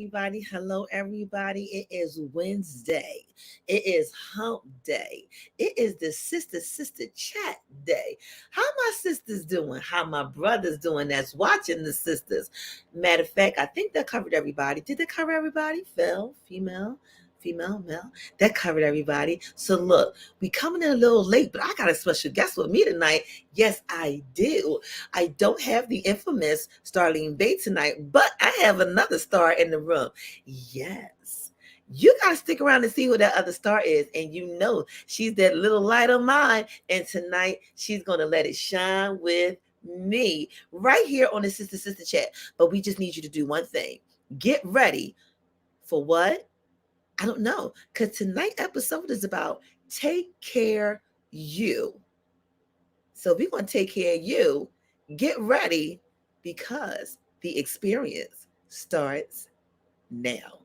everybody. Hello, everybody. It is Wednesday. It is hump day. It is the sister chat day. How my sisters doing? How my brothers doing that's watching the sisters? Matter of fact, I think that covered everybody. Did they cover everybody? Female, male. That covered everybody. So look, we coming in a little late, but I got a special guest with me tonight. Yes, I do. I don't have the infamous Starlene Bates tonight, but I have another star in the room. Yes. You got to stick around and see who that other star is. And you know, she's that little light of mine. And tonight, she's going to let it shine with me right here on the Sister Chat. But we just need you to do one thing. Get ready for what? I don't know. Because tonight's episode is about take care you. So we're going to take care of you. Get ready because the experience starts now.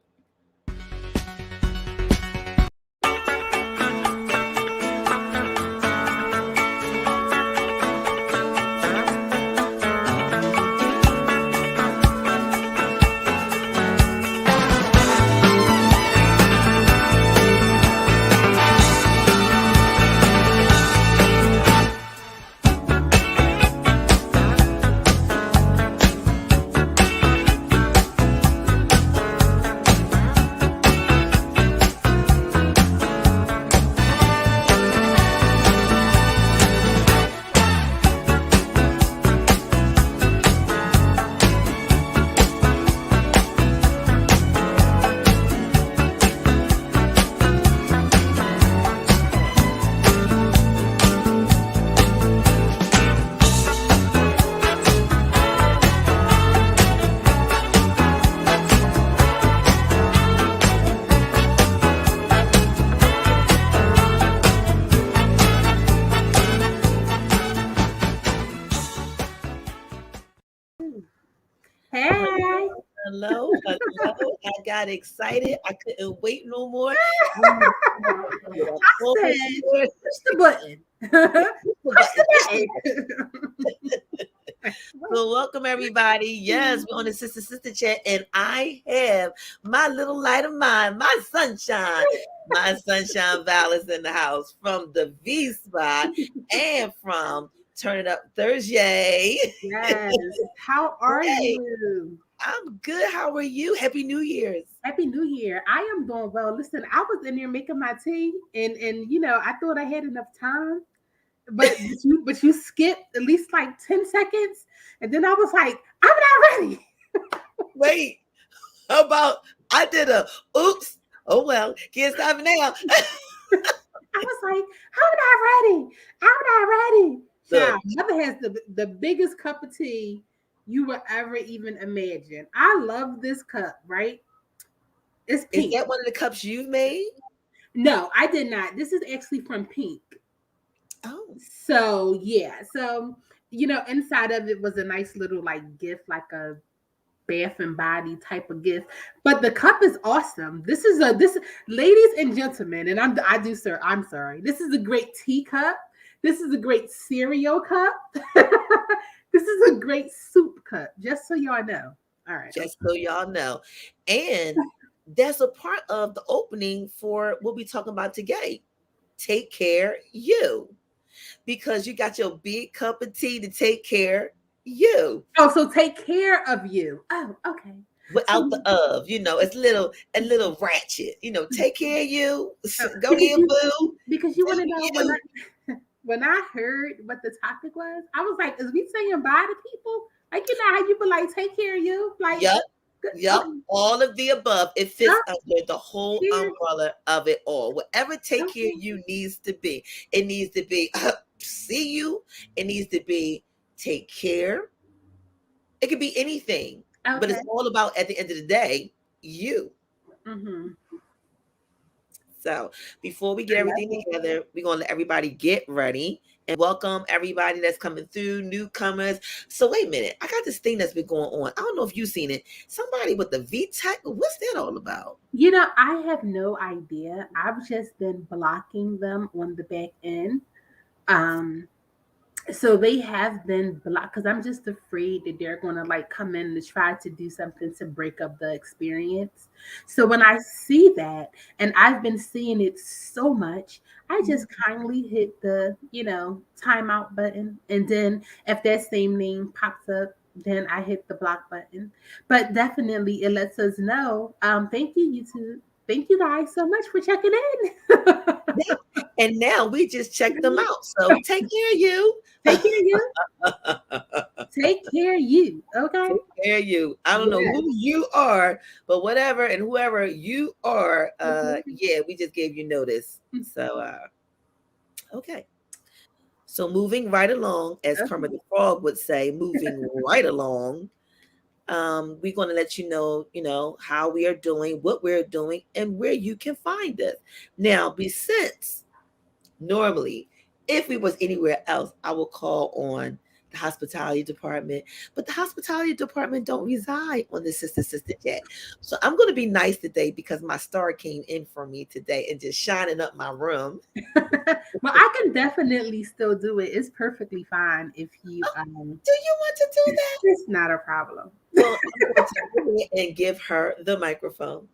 Hey. Hello. I got excited. I couldn't wait no more. I said, push the button. Push the button. So welcome everybody. Yes, we're on the sister chat, and I have my little light of mine, my sunshine Val in the house from the V spot and from Turn It Up Thursday. Yes. How are you? I'm good. How are you? Happy New Year's. Happy New Year. I am doing well. Listen, I was in there making my tea, and you know, I thought I had enough time, but you skipped at least like 10 seconds, and then I was like, I'm not ready. Wait, how about I did a oops? Oh well, can't stop it now. I was like, I'm not ready. I'm not ready. Now, Mother has the biggest cup of tea you would ever even imagine. I love this cup, right? It's pink. Is that one of the cups you've made? No, I did not. This is actually from Pink. Oh. So yeah. So, you know, inside of it was a nice little like gift, like a Bath and Body type of gift. But the cup is awesome. This ladies and gentlemen, and I'm sorry. This is a great tea cup. This is a great cereal cup. This is a great soup cup, just so y'all know. All right. Just so y'all know. And that's a part of the opening for what we're talking about today. Take care you. Because you got your big cup of tea to take care you. Oh, so take care of you. Oh, okay. Without the of, you know, it's a little ratchet. You know, take care of you. Go here, boo. Because you want to know when I heard what the topic was, I was like, is we saying bye to people? Like, you know how you be like, take care of you? Like, Yep. All of the above. It fits under the whole umbrella of it all. Whatever take care of you needs to be. It needs to be see you. It needs to be take care. It could be anything. Okay. But it's all about, at the end of the day, you. Mm-hmm. So before we get everything together, we're going to let everybody get ready and welcome everybody that's coming through, newcomers. So wait a minute. I got this thing that's been going on. I don't know if you've seen it. Somebody with the V-Tech. What's that all about? You know, I have no idea. I've just been blocking them on the back end. So they have been blocked because I'm just afraid that they're going to like come in to try to do something to break up the experience. So when I see that, and I've been seeing it so much, I just kindly hit the, timeout button. And then if that same name pops up, then I hit the block button. But definitely it lets us know. Thank you, YouTube. Thank you guys so much for checking in. Yeah. And now we just checked them out. So take care of you. Take care of you. Take care of you. Okay. Take care of you. I don't know Yes. who you are, but whatever and whoever you are, Mhm. yeah, we just gave you notice. So okay. So moving right along, as Kermit Okay. the Frog would say, moving right along. We're going to let you know how we are doing, what we're doing, and where you can find us. Now, since normally, if we was anywhere else, I will call on the hospitality department, but the hospitality department don't reside on the sister chat. So I'm going to be nice today because my star came in for me today and just shining up my room. Well, I can definitely still do it. It's perfectly fine if you Oh, do you want to do that? it's not a problem. Well, I'm going to go ahead and give her the microphone.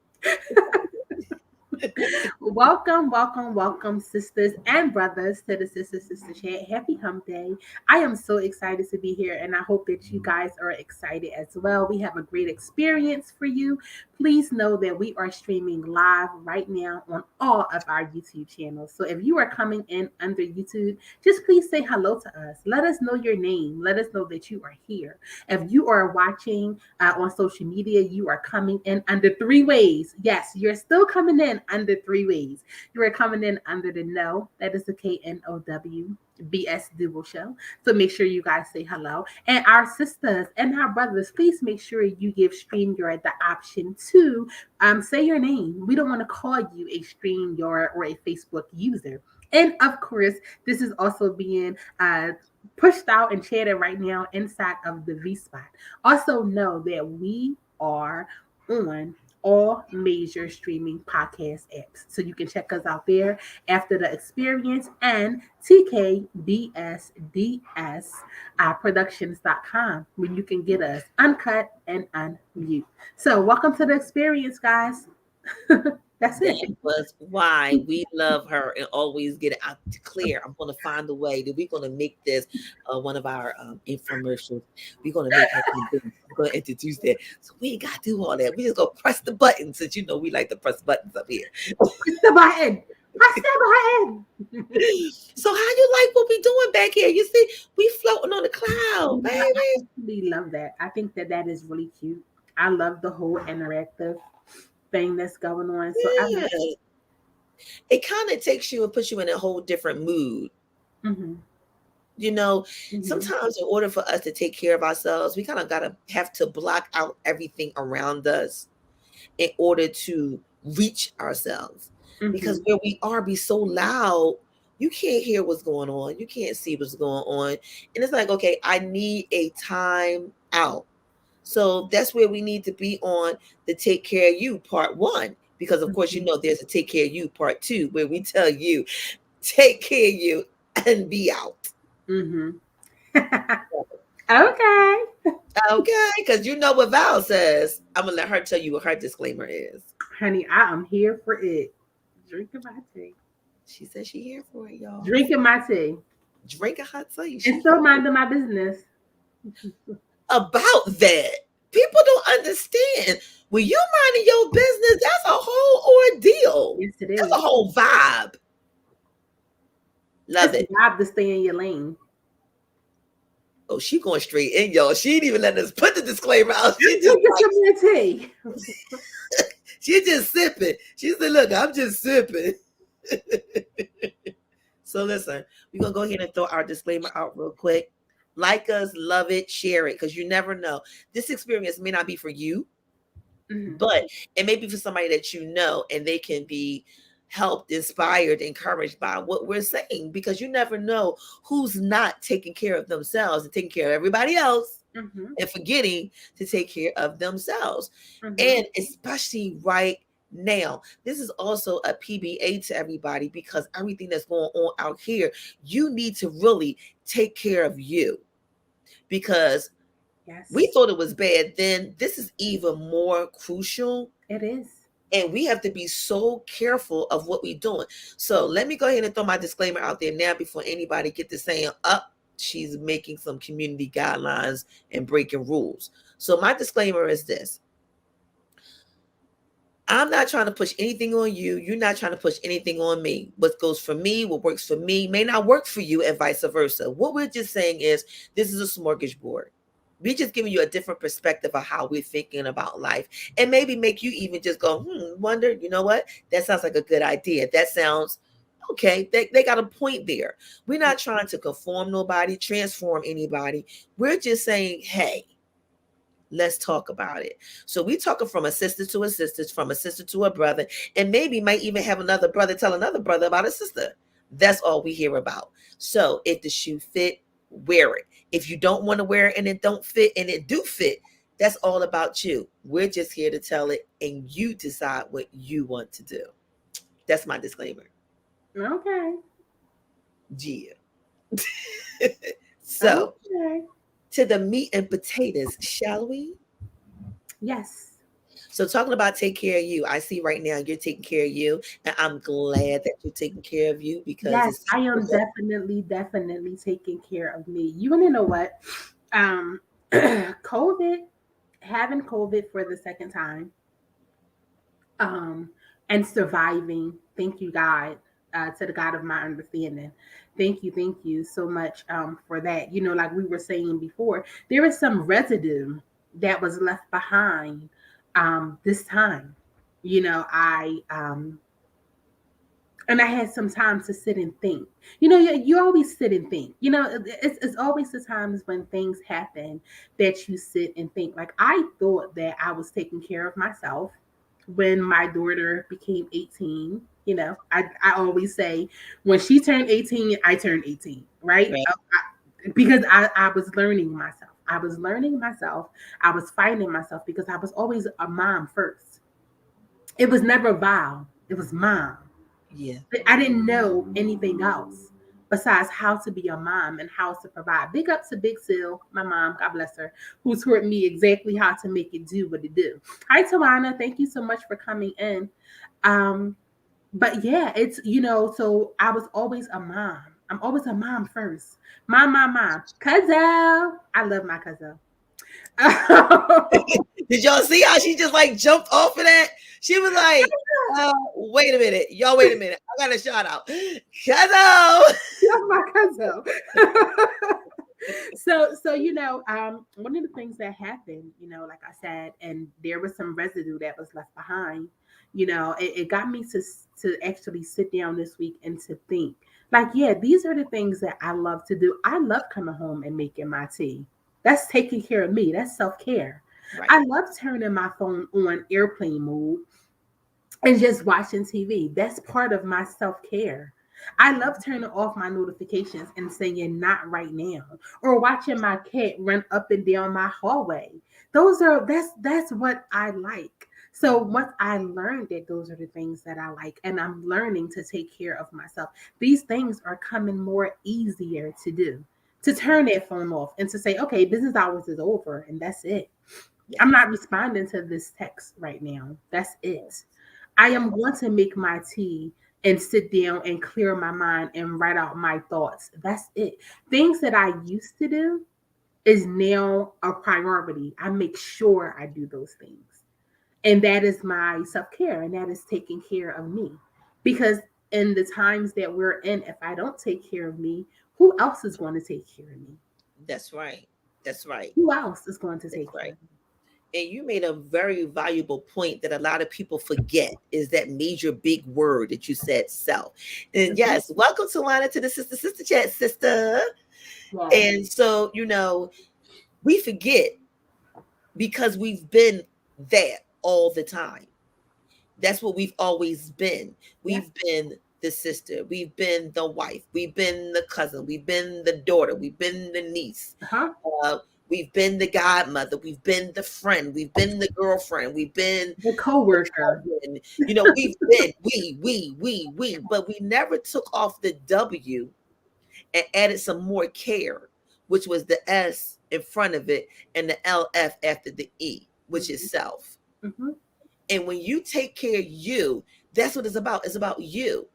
Welcome, welcome, welcome, sisters and brothers, to the Sister Chat. Happy Hump Day. I am so excited to be here, and I hope that you guys are excited as well. We have a great experience for you. Please know that we are streaming live right now on all of our YouTube channels. So if you are coming in under YouTube, just please say hello to us. Let us know your name. Let us know that you are here. If you are watching on social media, you are coming in under three ways. Yes, you're still coming in under three ways. You are coming in under the Know, that is the KNOW BS Duo Show. So make sure you guys say hello. And our sisters and our brothers, please make sure you give StreamYard the option to say your name. We don't want to call you a StreamYard or a Facebook user. And of course, this is also being pushed out and chatted right now inside of the V Spot. Also, know that we are on all major streaming podcast apps. So you can check us out there, After the Experience and TKBSDS Productions.com, where you can get us uncut and unmute. So, welcome to the experience, guys. That's it. That was why we love her and always get it out to clear. I'm going to find a way that we're going to make this one of our infomercials. We're going to make her do this. I'm going to introduce that. So we ain't got to do all that. We just go press the button since we like to press buttons up here. Press the button. Press the button. So how you like what we doing back here? You see, we floating on the cloud, baby. I actually love that. I think that is really cute. I love the whole interactive thing that's going on. So I love Yeah. It kind of takes you and puts you in a whole different mood. mm-hmm. Sometimes in order for us to take care of ourselves, we kind of have to block out everything around us in order to reach ourselves. Because where we are be so loud, you can't hear what's going on. You can't see what's going on. And it's like, okay, I need a time out. So that's where we need to be on the Take Care of You part 1. Because of course, there's a Take Care of You part 2 where we tell you, take care of you and be out. Okay. Okay, because you know what Val says. I'm gonna let her tell you what her disclaimer is. Honey, I am here for it. Drinking my tea. She said she here for it, y'all. Drinking my tea. Drinking hot tea. And still minding my business. About that. People don't understand. When you minding your business, that's a whole ordeal. Yes, it is. That's a whole vibe. Love it. Vibe to stay in your lane. Oh, she going straight in, y'all. She didn't even let us put the disclaimer out. She just tea. She just sipping. She said, look, I'm just sipping. So listen, we're going to go ahead and throw our disclaimer out real quick. Like us, love it, share it, because you never know. This experience may not be for you, but it may be for somebody that you know, and they can be helped, inspired, encouraged by what we're saying, because you never know who's not taking care of themselves and taking care of everybody else and forgetting to take care of themselves. And especially right Now, this is also a PBA to everybody, because everything that's going on out here, you need to really take care of you, because Yes, we thought it was bad then. This is even more crucial. it is. And we have to be so careful of what we're doing. So let me go ahead and throw my disclaimer out there now before anybody get to saying, up, she's making some community guidelines and breaking rules. So my disclaimer is this. I'm not trying to push anything on you. You're not trying to push anything on me. What goes for me, what works for me, may not work for you, and vice versa. What we're just saying is this is a smorgasbord. We're just giving you a different perspective of how we're thinking about life, and maybe make you even just go, wonder, you know what? That sounds like a good idea. That sounds okay. They got a point there. We're not trying to conform nobody, transform anybody. We're just saying, hey, let's talk about it. So we talking from a sister to a sister, from a sister to a brother, and maybe might even have another brother tell another brother about a sister. That's all we hear about. So if the shoe fit, wear it. If you don't want to wear it and it don't fit and it do fit, that's all about you. We're just here to tell it, and you decide what you want to do. That's my disclaimer. Okay. Yeah. So Okay. to the meat and potatoes, shall we? Yes. So talking about take care of you, I see right now you're taking care of you, and I'm glad that you're taking care of you, because Yes, it's I am definitely taking care of me. You want to know what? COVID, having COVID for the second time, and surviving. Thank you, God, to the God of my understanding. Thank you so much for that. You know, like we were saying before, there is some residue that was left behind this time. You know, and I had some time to sit and think. You know, you always sit and think. You know, it's always the times when things happen that you sit and think. Like I thought that I was taking care of myself when my daughter became 18. You know, I always say when she turned 18, I turned 18, right? right. Because I was learning myself. I was learning myself. I was finding myself because I was always a mom first. It was never Val. It was mom. Yeah. I didn't know anything else besides how to be a mom and how to provide. Big ups to Big Sil, my mom, God bless her, who taught me exactly how to make it do what it do. Hi, Tawana. Thank you so much for coming in. But yeah, it's, you know, so I was always a mom. I'm always a mom first. Mom. Cousin. I love my cousin. Did y'all see how she just like jumped off of that? She was like, wait a minute. Y'all, wait a minute. I got a shout out. Kazzo. That's my cousin. So you know, one of the things that happened, you know, like I said, and there was some residue that was left behind. You know, it got me to actually sit down this week and to think, like, yeah, these are the things that I love to do. I love coming home and making my tea. That's taking care of me. That's self-care. Right. I love turning my phone on airplane mode and just watching TV. That's part of my self-care. I love turning off my notifications and saying not right now, or watching my cat run up and down my hallway. That's what I like. So once I learned that those are the things that I like, and I'm learning to take care of myself, these things are coming more easier to do. To turn that phone off and to say, okay, business hours is over and that's it. Yes. I'm not responding to this text right now. That's it. I am going to make my tea and sit down and clear my mind and write out my thoughts. That's it. Things that I used to do is now a priority. I make sure I do those things. And that is my self-care, and that is taking care of me. Because in the times that we're in, if I don't take care of me, who else is going to take care of me? That's right. That's right. Who else is going to That's take care right. of me? And you made a very valuable point that a lot of people forget, is that major big word that you said, self. And yes, welcome to Lana to the sister chat, sister. Wow. And so, you know, we forget because we've been that all the time. That's what we've always been. We've been the sister, we've been the wife, we've been the cousin, we've been the daughter, we've been the niece. Uh-huh. We've been the godmother. We've been the friend. We've been the girlfriend. We've been the coworker. you know, we've been we, but we never took off the W and added some more care, which was the S in front of it and the LF after the E, which is self. Mm-hmm. And when you take care of you, that's what it's about. It's about you.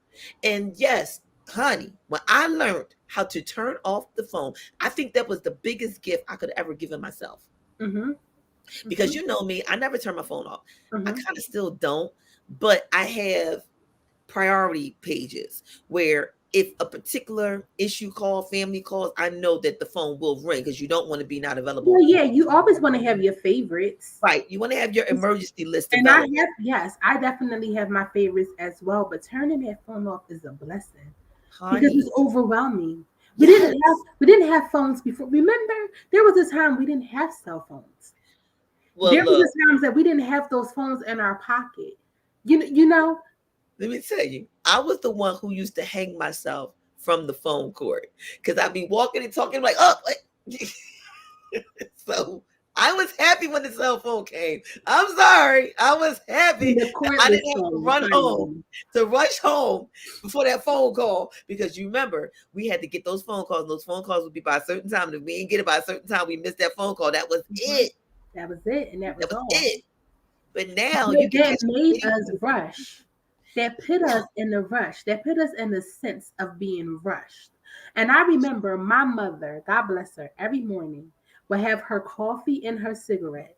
And yes, honey, when I learned how to turn off the phone, I think that was the biggest gift I could ever given myself. Mm-hmm. Because you know me, I never turn my phone off. Mm-hmm. I kind of still don't, but I have priority pages where if a particular issue call, family calls, I know that the phone will ring because you don't want to be not available. Well, yeah, you always want to have your favorites. Right. You want to have your emergency list And available. I definitely have my favorites as well, but turning that phone off is a blessing. Honey. Because it's overwhelming. We didn't have phones before. Remember, there was a time we didn't have cell phones. Well, there was times that we didn't have those phones in our pocket. You know. Let me tell you, I was the one who used to hang myself from the phone cord because I'd be walking and talking like, oh, so I was happy when the cell phone came. I'm sorry, I was happy. I didn't have to run home to rush home before that phone call because you remember we had to get those phone calls. And those phone calls would be by a certain time. If we didn't get it by a certain time, we missed that phone call. That was it. That was it, and that was all. It. But now that made us rush. That put us in the rush. That put us in the sense of being rushed. And I remember my mother, God bless her, every morning would have her coffee and her cigarette.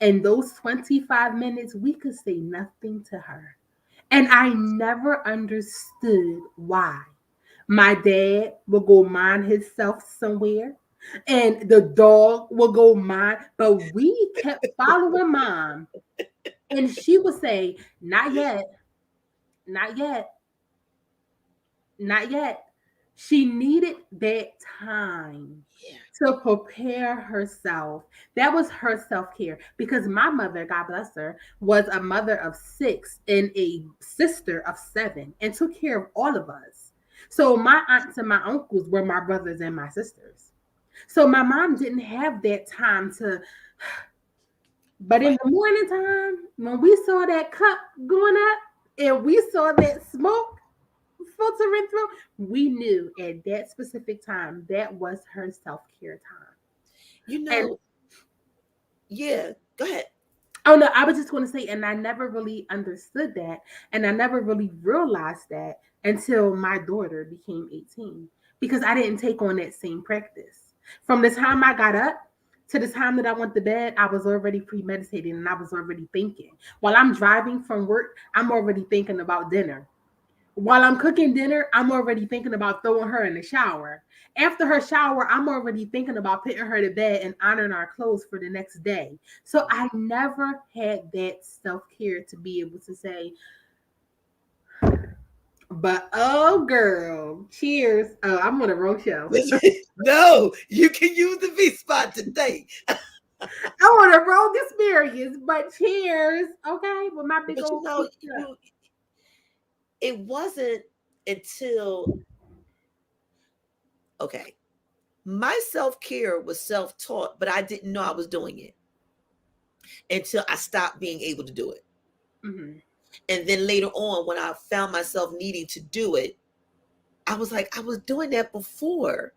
And those 25 minutes, we could say nothing to her. And I never understood why. My dad would go mind himself somewhere, and the dog would go mind. But we kept following mom. And she would say, not yet. Not yet. Not yet. She needed that time to prepare herself. That was her self-care because my mother, God bless her, was a mother of 6 and a sister of 7 and took care of all of us. So my aunts and my uncles were my brothers and my sisters. So my mom didn't have that time to. But in the morning time, when we saw that cup going up, and we saw that smoke filtering through, we knew at that specific time that was her self-care time. You know, yeah, go ahead. Oh no, I was just going to say, and I never really understood that, and I never really realized that until my daughter became 18, because I didn't take on that same practice. From the time I got up to the time that I went to bed, I was already premeditating and I was already thinking. While I'm driving from work, I'm already thinking about dinner. While I'm cooking dinner, I'm already thinking about throwing her in the shower. After her shower, I'm already thinking about putting her to bed and ironing our clothes for the next day. So I never had that self-care to be able to say, but oh girl, cheers. Oh, I'm on a wrong show. No, you can use the V spot today. I want a wrong experience, but cheers. Okay, with my big old. It wasn't until my self-care was self-taught, but I didn't know I was doing it until I stopped being able to do it. Mm-hmm. And then later on, when I found myself needing to do it, I was like, I was doing that before.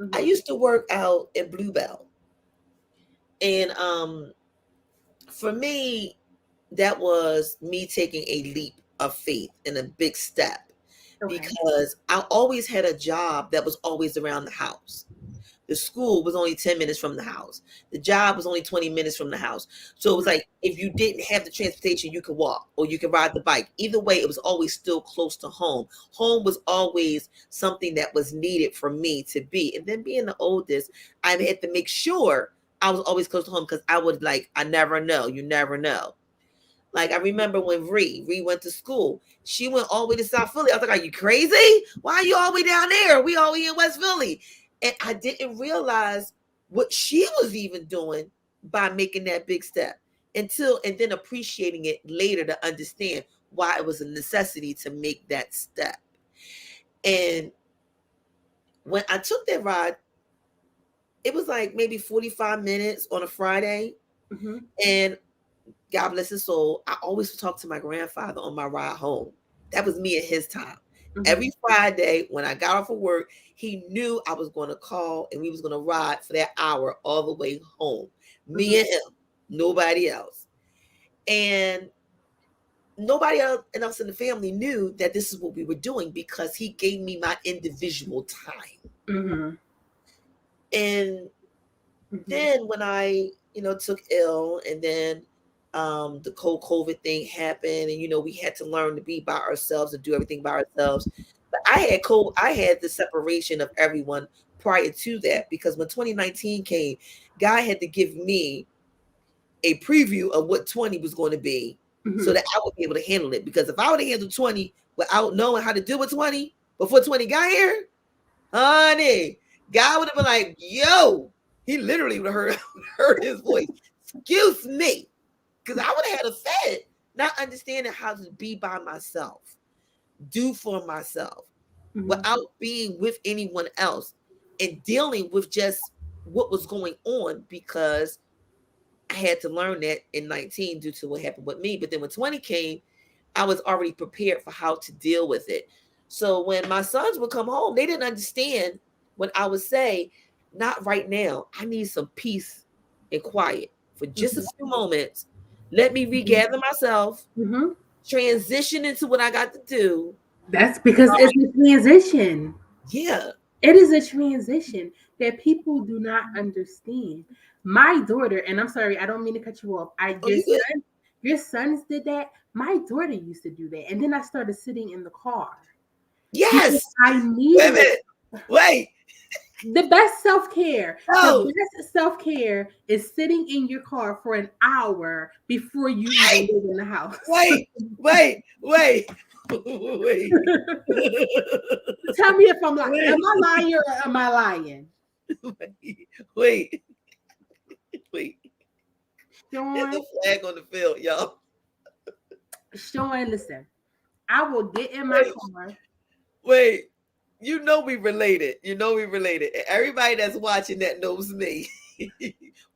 Mm-hmm. I used to work out at Bluebell. And for me, that was me taking a leap of faith and a big step because I always had a job that was always around the house. The school was only 10 minutes from the house. The job was only 20 minutes from the house. So it was like, if you didn't have the transportation, you could walk or you could ride the bike. Either way, it was always still close to home. Home was always something that was needed for me to be. And then being the oldest, I had to make sure I was always close to home because I would I never know. You never know. Like I remember when Ree went to school, she went all the way to South Philly. I was like, are you crazy? Why are you all the way down there? We all the way in West Philly. And I didn't realize what she was even doing by making that big step and then appreciating it later to understand why it was a necessity to make that step. And when I took that ride, it was like maybe 45 minutes on a Friday. Mm-hmm. And God bless his soul, I always talked to my grandfather on my ride home. That was me at his time. Mm-hmm. Every Friday when I got off of work, he knew I was going to call and we was going to ride for that hour all the way home. Me Mm-hmm. and him, nobody else. And nobody else in the family knew that this is what we were doing because he gave me my individual time. Mm-hmm. And Mm-hmm. then when I, took ill, and then the whole COVID thing happened, and we had to learn to be by ourselves and do everything by ourselves. But I had the separation of everyone prior to that, because when 2019 came, God had to give me a preview of what 20 was going to be, Mm-hmm. so that I would be able to handle it. Because if I would have handled 20 without knowing how to deal with 20 before 20 got here, honey, God would have been like, yo, he literally would have heard his voice. Excuse me. Because I would have had a fit, not understanding how to be by myself, do for myself, Mm-hmm. without being with anyone else, and dealing with just what was going on, because I had to learn that in 19 due to what happened with me. But then when 20 came, I was already prepared for how to deal with it. So when my sons would come home, they didn't understand when I would say, not right now. I need some peace and quiet for just a few moments. Let me regather myself, Mm-hmm. transition into what I got to do. That's because it's a transition. Yeah. It is a transition that people do not understand. My daughter, and I'm sorry, I don't mean to cut you off. Your sons did that. My daughter used to do that. And then I started sitting in the car. Yes. I needed Wait. The best self-care. No. The best self-care is sitting in your car for an hour before you even live in the house. Wait. Tell me if I'm lying. Am I lying or am I lying? Wait. Sean, there's a flag on the field, y'all. Sean, listen. I will get in my car. Wait. We related. Everybody that's watching that knows me.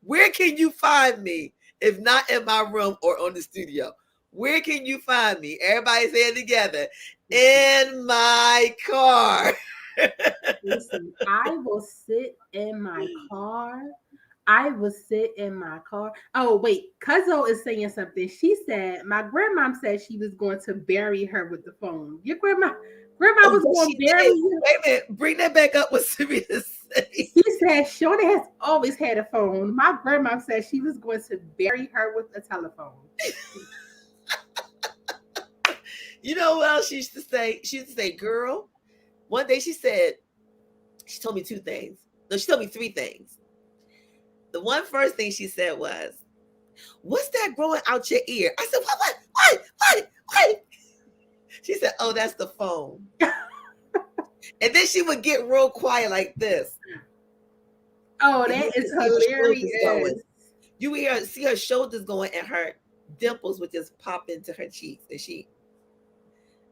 Where can you find me if not in my room or on the studio? Where can you find me? Everybody say it together. In my car. Listen, I will sit in my car. Oh, wait. Cuzzo is saying something. She said, my grandmom said she was going to bury her with the phone. Your grandma was going to bury you. Wait a minute. Bring that back up. What Samia said. She said, Shona has always had a phone. My grandma said she was going to bury her with a telephone. You know what else she used to say? She used to say, girl, one day she told me two things. No, she told me three things. The first thing she said was, what's that growing out your ear? I said, what? She said, oh, that's the phone. And then she would get real quiet like this. Oh, that is hilarious. You would see her shoulders going and her dimples would just pop into her cheeks.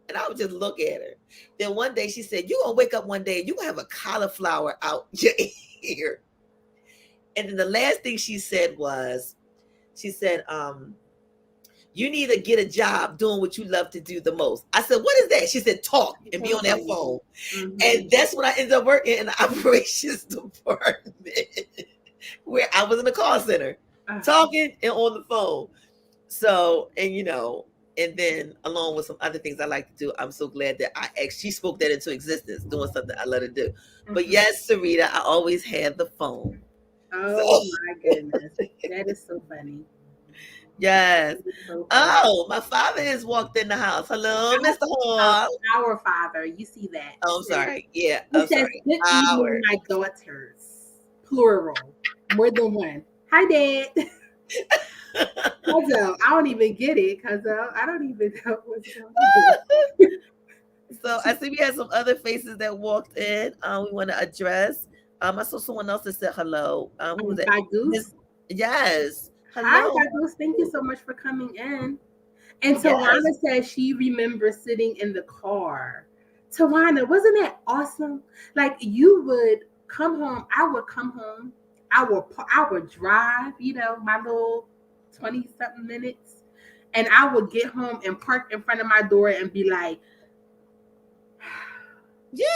And I would just look at her. Then one day she said, you're going to wake up one day and you're going to have a cauliflower out your ear. And then the last thing she said was, you need to get a job doing what you love to do the most. I said, what is that? She said, talk and be on that phone. Mm-hmm. And that's when I ended up working in the operations department where I was in the call center, talking and on the phone. So, and then along with some other things I like to do, I'm so glad that she spoke that into existence, doing something I love to do. Mm-hmm. But yes, Sarita, I always had the phone. Oh my goodness. That is so funny. Yes. So oh, my father has walked in the house. Hello, Mr. Hall. Our father. You see that. Oh, I'm sorry. Yeah. He says, good evening, my daughters. Plural. More than one. Hi, Dad. Cuzzo, I don't even get it, Cuzzo. I don't even know what's going on. So I see we had some other faces that walked in. We want to address. I saw someone else that said hello. Who was that? Goose? Yes. Hello. Hi, Goose. Thank you so much for coming in. And Tawana says she remembers sitting in the car. Tawana, wasn't that awesome? Like you would come home. I would come home I would drive, my little 20 something minutes, and I would get home and park in front of my door and be like, Yeah.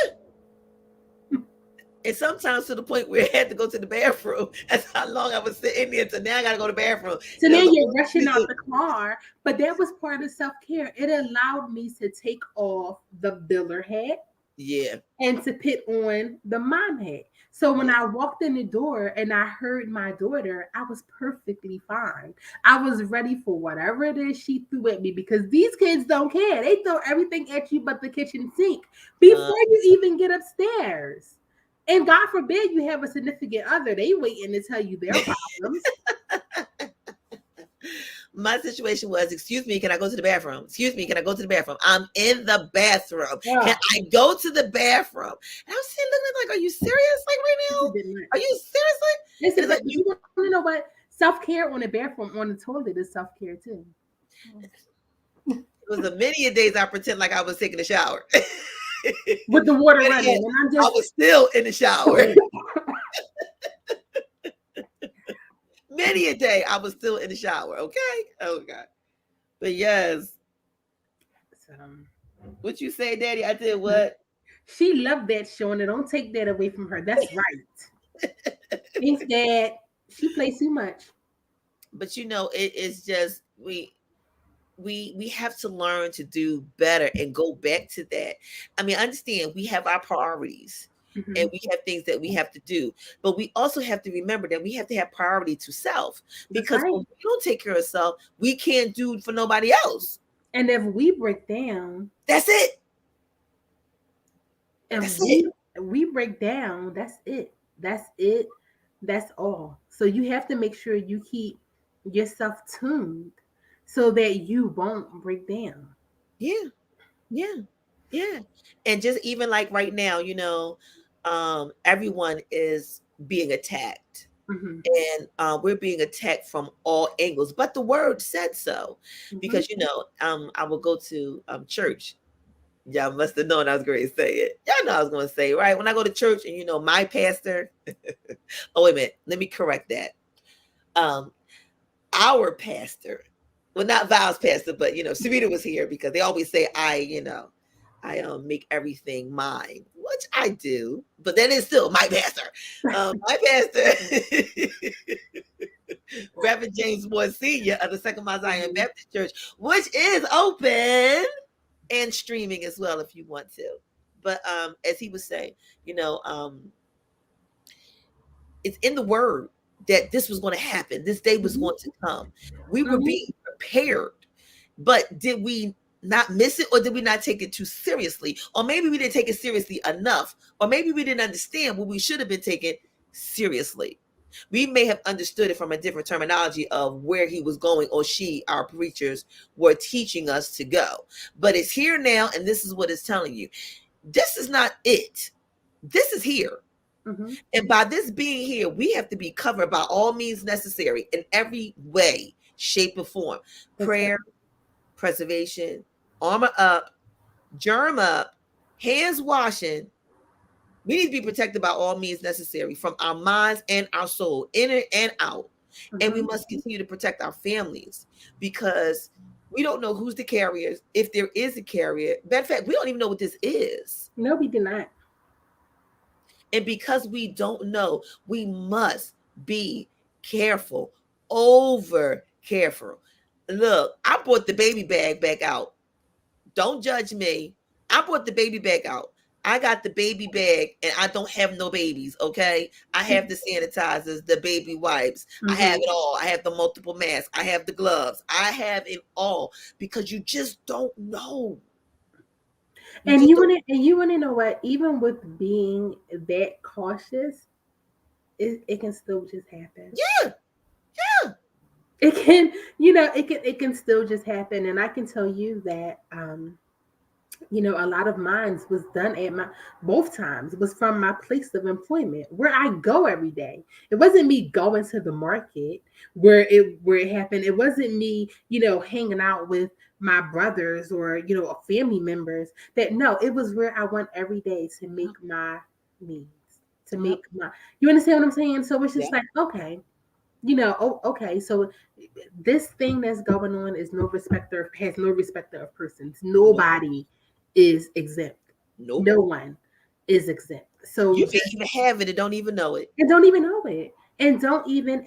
And sometimes to the point where I had to go to the bathroom. That's how long I was sitting there. So now I got to go to the bathroom. so It now was you're rushing out the car. But that was part of self-care. It allowed me to take off the biller hat yeah. and to put on the mom hat. So when Yeah. I walked in the door and I heard my daughter, I was perfectly fine. I was ready for whatever it is she threw at me, because these kids don't care. They throw everything at you but the kitchen sink Uh, before you even get upstairs. And God forbid you have a significant other. They waiting to tell you their problems. my situation was, excuse me, can I go to the bathroom? Excuse me, can I go to the bathroom? I'm in the bathroom. Can Yeah. I go to the bathroom? And I'm sitting looking like, are you serious? Like right It's a now? bit much. Are you seriously? It's And a it's like bit, but you want to know what? Self-care on the bathroom, on the toilet is self-care too. it was a many a days I pretend like I was taking a shower. With the water Better running. yet, And I'm I just was still in the shower. Many a day I was still in the shower. Okay. Oh God. But yes. so, What you say, Daddy? I did what? she loved that show, and don't take that away from her. That's right. Thanks, Dad. She plays too much. But it is just we have to learn to do better and go back to that. I mean, I understand we have our priorities and Mhm. we have things that we have to do, but we also have to remember that we have to have priority to self, That's because right. when we don't take care of self, we can't do for nobody else. And if we break down, That's it. if That's it. we break down, that's it. That's it. That's all. So you have to make sure you keep yourself tuned so that you won't break down. Yeah. Yeah. Yeah. And just even like right now, everyone is being attacked. Mm-hmm. And we're being attacked from all angles, but the word said so. Mm-hmm. Because I will go to church. Y'all must have known I was going to say it. Y'all know I was going to say it, right? When I go to church and my pastor, oh wait a minute, let me correct that. Our pastor, well, not Val's pastor, but Sarita was here because they always say I make everything mine, which I do, but that is still my pastor. My pastor, Reverend James Moore Sr. of the Second Mount Zion Mm-hmm. Baptist Church, which is open and streaming as well if you want to. But as he was saying, you know, um, it's in the word that this was going to happen. This day was Mm-hmm. going to come. We were Mm-hmm. being prepared, but did we not miss it, or did we not take it too seriously? Or maybe we didn't take it seriously enough, or maybe we didn't understand what we should have been taking seriously. We may have understood it from a different terminology of where he was going, or our preachers, were teaching us to go. But it's here now, and this is what it's telling you. This is not it. This is here. Mm-hmm. And by this being here, we have to be covered by all means necessary in every way, shape, or form. Prayer, preservation, armor up, germ up, hands washing. We need to be protected by all means necessary from our minds and our soul, inner and out. And we Mm-hmm. must continue to protect our families, because we don't know who's the carrier, if there is a carrier. Matter of fact, we don't even know what this is. No, we did not. And because we don't know, we must be careful, over careful. Look, I brought the baby bag back out. Don't judge me. I brought the baby bag out. I got the baby bag and I don't have no babies, okay? I have the sanitizers, the baby wipes. I have Mm-hmm. it all. I have the multiple masks. I have the gloves. I have it all, because you just don't know. You And just you don't. want to, know what? Even with being that cautious, it can still just happen. Yeah, yeah. It can, it can still just happen. And I can tell you that, a lot of mine was done at my both times was from my place of employment where I go every day. It wasn't me going to the market where it happened. It wasn't me, hanging out with my brothers or family members. That no, it was where I went every day to make my needs, to Yep. make my, you understand what I'm saying? So it's just Yep. like, okay, okay, so this thing that's going on is has no respecter of persons. Nope. Nobody is exempt. Nope. No one is exempt. So You may just even have it and don't even know it. and don't even know it. And don't even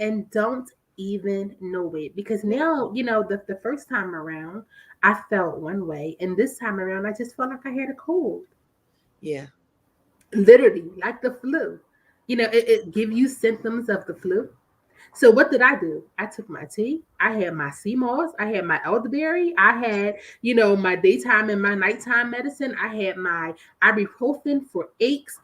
know it. Because Yeah. now, the first time around I felt one way, and this time around I just felt like I had a cold. Yeah. Literally, like the flu. It give you symptoms of the flu. So what did I do? I took my tea. I had my sea moss. I had my elderberry. I had, my daytime and my nighttime medicine. I had my ibuprofen for aches.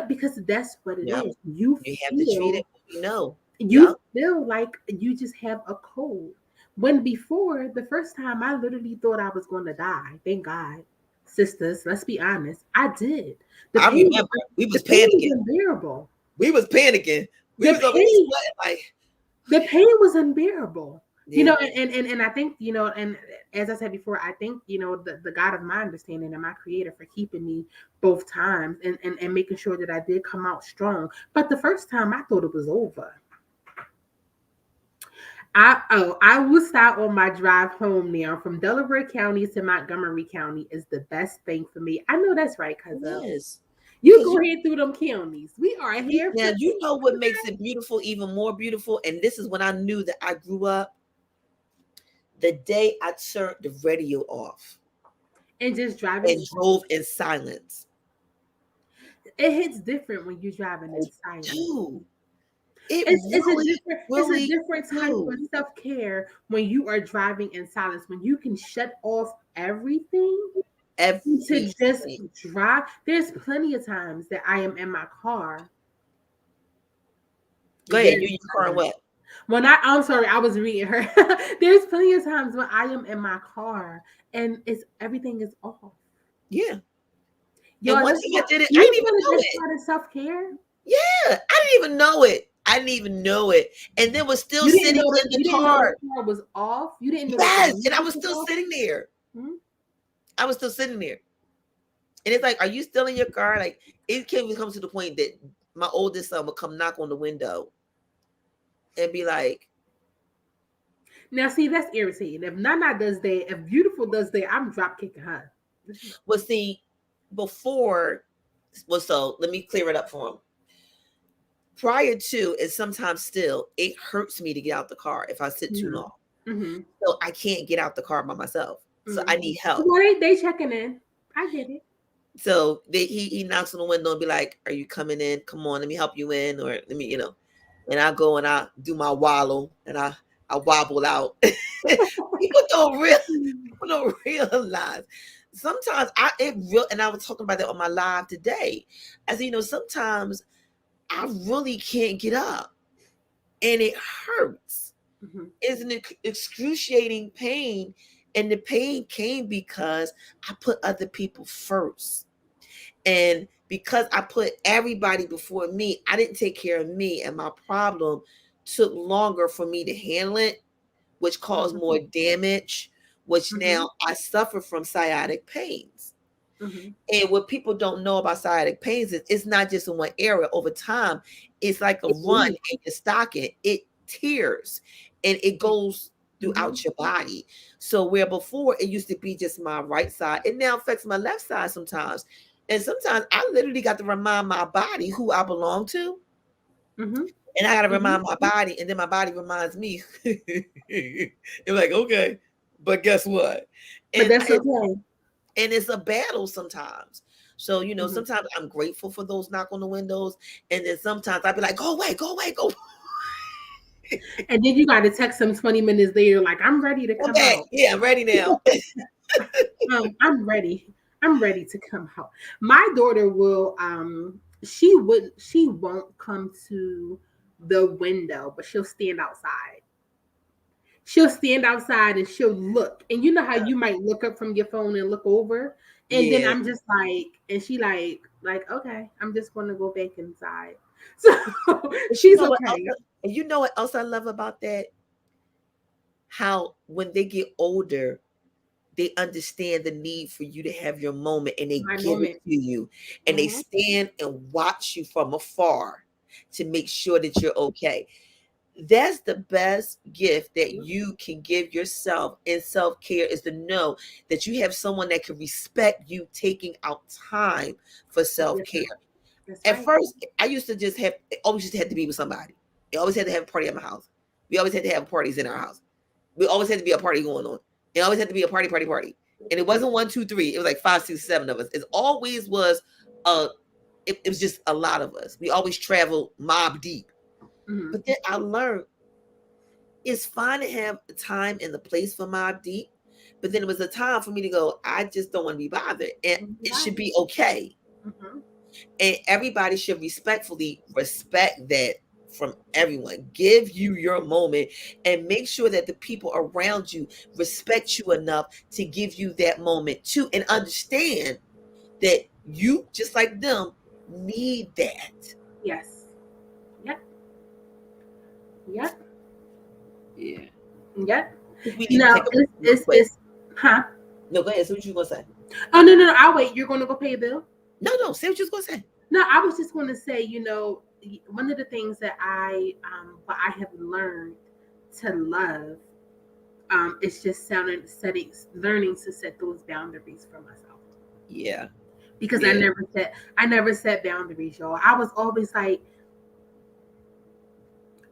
Because that's what it Yep. is. You You have to treat it feel, what we know. you Yep. feel like you just have a cold. When before the first time, I literally thought I was going to die. Thank God, sisters. Let's be honest. I did. The I pain, remember we the was pain was panicking. unbearable. We was panicking. We The was over here pain sweating like, the pain was unbearable. yeah. And I think, and as I said before, I think, the God of my understanding and my creator for keeping me both times and making sure that I did come out strong. But the first time I thought it was over. I will stop on my drive home now from Delaware County to Montgomery County is the best thing for me. I know that's right, cuz Yes. you Because go ahead through them counties. We are here now for you know what makes it beautiful, even more beautiful. And this is when I knew that I grew up. The day I turned the radio off and just driving. and drove in silence. It hits different when you're driving in It silence. do. It It's a really, different really type of do. self-care when you are driving in silence, when you can shut off everything to just Everything. drive. There's plenty of times that I am in my car. Go ahead. You Very in your car and silent. what? I'm sorry, I was reading her. There's plenty of times when I am in my car and everything is off. Yeah. Yo, And one that's thing I did it, I you didn't even feel know that's it. part of self-care. Yeah, I didn't even know it. I didn't even know it. And then was still You didn't sitting know in the you didn't know car. the car was off. You didn't know that the Yes. And I music was was still off. sitting there. Hmm? I was still sitting there. And it's like, are you still in your car? Like, it came to come to the point that my oldest son would come knock on the window and be like, Now, see, that's irritating. If Nana does that, if Beautiful does that, I'm drop kicking her. well, see, before, well, so let me clear it up for him. Prior to, and sometimes still, it hurts me to get out the car if I sit too long. Mm-hmm. So I can't get out the car by myself. So I need help. Well, they checking in. I get it. So he knocks on the window and be like, "Are you coming in? Come on, let me help you in, or let me, And I go and I do my wallow and I wobble out. People don't realize. Sometimes and I was talking about that on my live today. As sometimes I really can't get up, and it hurts. Mm-hmm. It's an excruciating pain, and the pain came because I put other people first. And because I put everybody before me, I didn't take care of me, and my problem took longer for me to handle it, which caused more damage, which now I suffer from sciatic pains. Mm-hmm. And what people don't know about sciatic pains is it's not just in one area. Over time, it's like a run in your stocking. It tears and it goes throughout your body. So where before it used to be just my right side, it now affects my left side sometimes. And sometimes I literally got to remind my body who I belong to. Mm-hmm. And I got to remind my body, and then my body reminds me. It's like, okay, but guess what? But that's okay. And it's a battle sometimes. So, sometimes I'm grateful for those knock on the windows. And then sometimes I'd be like, go away, go away, go. And then you got to text them 20 minutes later, like, I'm ready to come out. Yeah, I'm ready now. I'm ready. I'm ready to come out. My daughter will, she won't come to the window, but she'll stand outside. She'll stand outside and she'll look. And you know how you might look up from your phone and look over? And then I'm just like, and she like, okay, I'm just gonna go back inside. So she's okay. And you know what else I love about that? How when they get older, they understand the need for you to have your moment, and they give it to you, and they stand and watch you from afar to make sure that you're okay. That's the best gift that you can give yourself in self-care, is to know that you have someone that can respect you taking out time for self-care. That's At right. first, I used to just have, always just had to be with somebody. I always had to have a party at my house. We always had to have parties in our house. We always had to be a party going on. It always had to be a party, party, party. And it wasn't 1, 2, 3. It was like 5, 6, 7 of us. It always was it was just a lot of us. We always traveled mob deep. Mhm. But then I learned it's fine to have the time and the place for mob deep. But then it was a time for me to go, I just don't want to be bothered. And it should be okay. Mhm. And everybody should respectfully respect that from everyone. Give you your moment and make sure that the people around you respect you enough to give you that moment too, and understand that you, just like them, need that. Yes. Yep. Yep. Yeah. Yep. We need to No, take a break real quick. it's huh? No, go ahead. So what you gonna say? Oh no, I'll wait. You're gonna go pay a bill? No, say what you was gonna say. No, I was just gonna say, one of the things that what I have learned to love, is just learning to set those boundaries for myself. Yeah. Because Yeah. I never set boundaries, y'all. I was always like,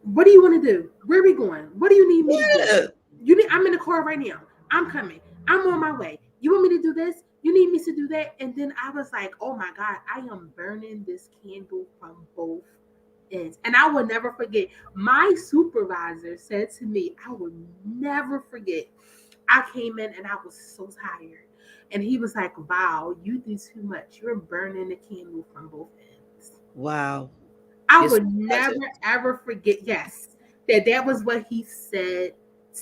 what do you want to do? Where are we going? What do you need me to do? I'm in the car right now. I'm coming. I'm on my way. You want me to do this? You need me to do that? And then I was like, oh my God, I am burning this candle from both ends. And I will never forget. My supervisor said to me, I will never forget. I came in and I was so tired. And he was like, wow, you do too much. You're burning the candle from both ends. Wow. I Yes, would never ever forget. Yes, that was what he said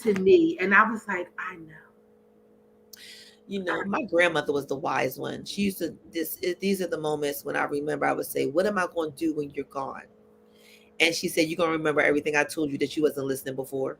to me, and I was like, I know. my grandmother was the wise one. She used to these are the moments when I remember I would say, what am I going to do when you're gone? And she said, you're going to remember everything I told you that you wasn't listening before.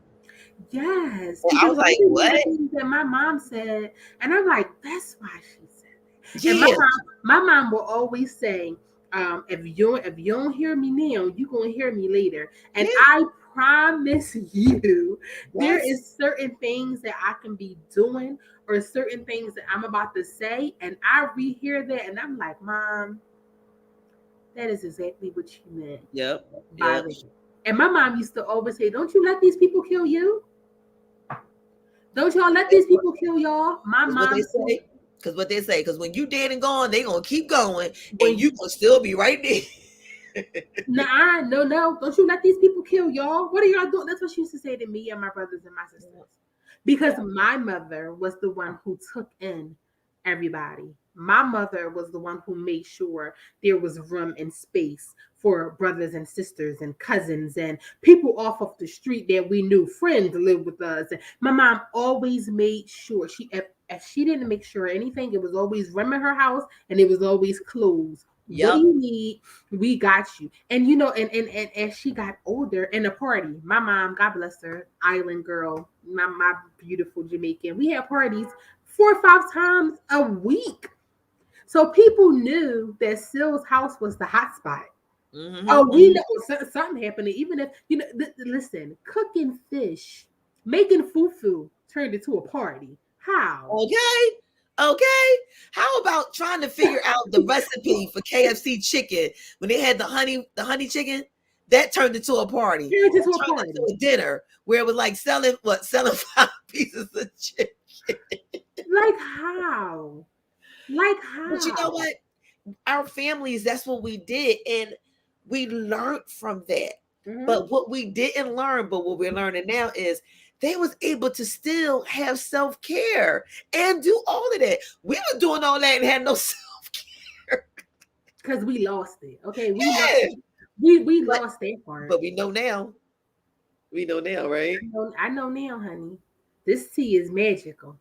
Yes, And I because was like, these are what? the things that my mom said, and I'm like, that's why she said that. Yeah. And my mom will always say, if you don't hear me now, you're gonna hear me later. And Yeah. I promise you, there Yes. is certain things that I can be doing or certain things that I'm about to say, and I rehear that, and I'm like, Mom, that is exactly what you meant. Yep. By Yep. that. And my mom used to always say, don't you let these people kill you. Don't y'all let these people kill y'all. My That's what mom they said, say. Because when you dead and gone, they gonna keep going, when and you gonna still be right there. nah, no, don't you let these people kill y'all. What are y'all doing? That's what she used to say to me and my brothers and my sisters. Because my mother was the one who took in everybody. My mother was the one who made sure there was room and space for brothers and sisters and cousins and people off of the street that we knew, friends lived with us. And my mom always made sure if she didn't make sure anything, it was always room in her house and it was always closed. What do Yep. you need? We got you. And and as she got older in the party, my mom, God bless her, island girl, my beautiful Jamaican, we had parties 4 or 5 times a week. So people knew that Syl's house was the hot spot. Mm-hmm. Oh, we know something happening. Even if listen, cooking fish, making fufu turned into a party. How? Okay. How about trying to figure out the recipe for KFC chicken when they had the honey chicken? That turned into a party. Turned into a Turned party. into a dinner where it was like selling 5 pieces of chicken. Like how? Like how? But you know what? Our families, that's what we did, and we learned from that. Mhm. But what we didn't learn, but what we're learning now is they was able to still have self-care and do all of that. We were doing all that and had no self-care. Because we lost it. Okay. Yeah. We But, lost that part. but we know now. We know now, right? I know now, honey. This tea is magical.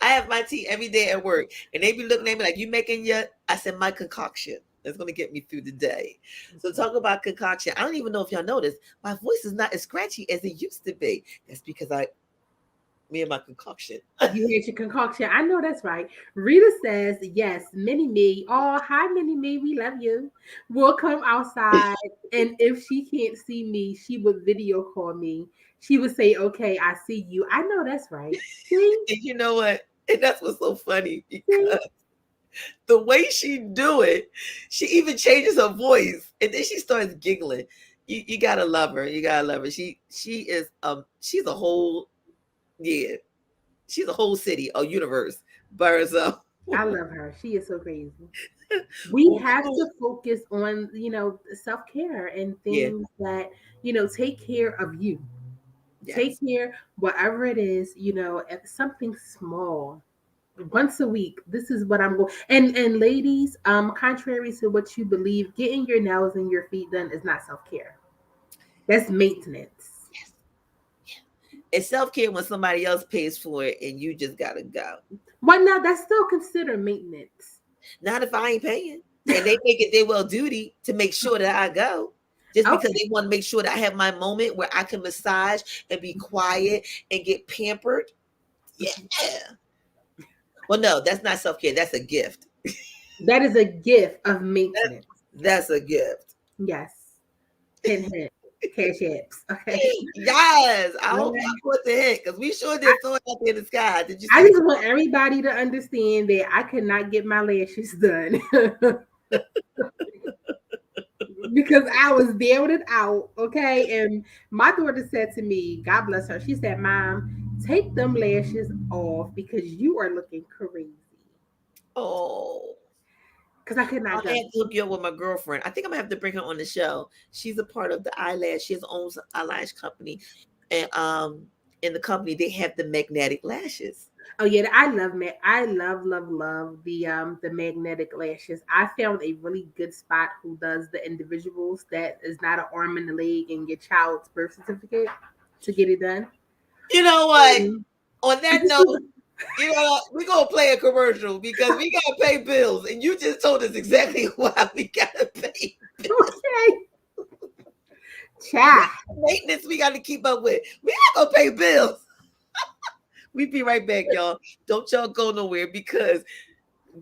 I have my tea every day at work, and they be looking at me like, "You making your?" I said, "My concoction. That's going to get me through the day." So talk about concoction. I don't even know if y'all noticed, my voice is not as scratchy as it used to be. That's because Me and my concoction. You had your concoction. I know that's right. Rita says, yes, Mini Me. Oh, hi, Mini Me. We love you. Will come outside. And if she can't see me, she would video call me. She would say, okay, I see you. I know that's right. See? And you know what? And that's what's so funny See? because the way she do it, she even changes her voice, and then she starts giggling. You gotta love her. You gotta love her. She is she's a whole she's a whole city, a universe by herself. I love her. She is so crazy. We have to focus on, self-care and Yeah. things that, take care of you. Yes. Take care, whatever it is, if something small. Once a week, this is what I'm going. And ladies, contrary to what you believe, getting your nails and your feet done is not self-care. That's maintenance. Yes. Yeah. It's self-care when somebody else pays for it and you just gotta go. Well, now that's still considered maintenance. Not if I ain't paying. And they make it their well duty to make sure that I go. Just because they want to make sure that I have my moment where I can massage and be quiet and get pampered. Yeah. Well, no, that's not self-care. That's a gift. That is a gift of maintenance. That's a gift. Yes. Hint. Cash apps. Okay. Yes. I hope I put the hint because we sure did throw it up in the sky. Did you see I just want everybody to understand that I could not get my lashes done. Because I was down and out, okay? And my daughter said to me, God bless her, she said, Mom, take them lashes off because you are looking crazy. Oh. Because I could not I have to hook you up with my girlfriend. I think I'm gonna have to bring her on the show. She's a part of the eyelash. She owns an eyelash company. And in the company, they have the magnetic lashes. Oh yeah, I love the magnetic lashes. I found a really good spot who does the individuals that is not an arm and a leg and your child's birth certificate to get it done. You know what? On that note, you know what? We're gonna play a commercial because we gotta pay bills, and you just told us exactly why we gotta pay bills. Okay. Chat. Maintenance we gotta keep up with. We not gonna pay bills. We be right back, y'all. Don't y'all go nowhere because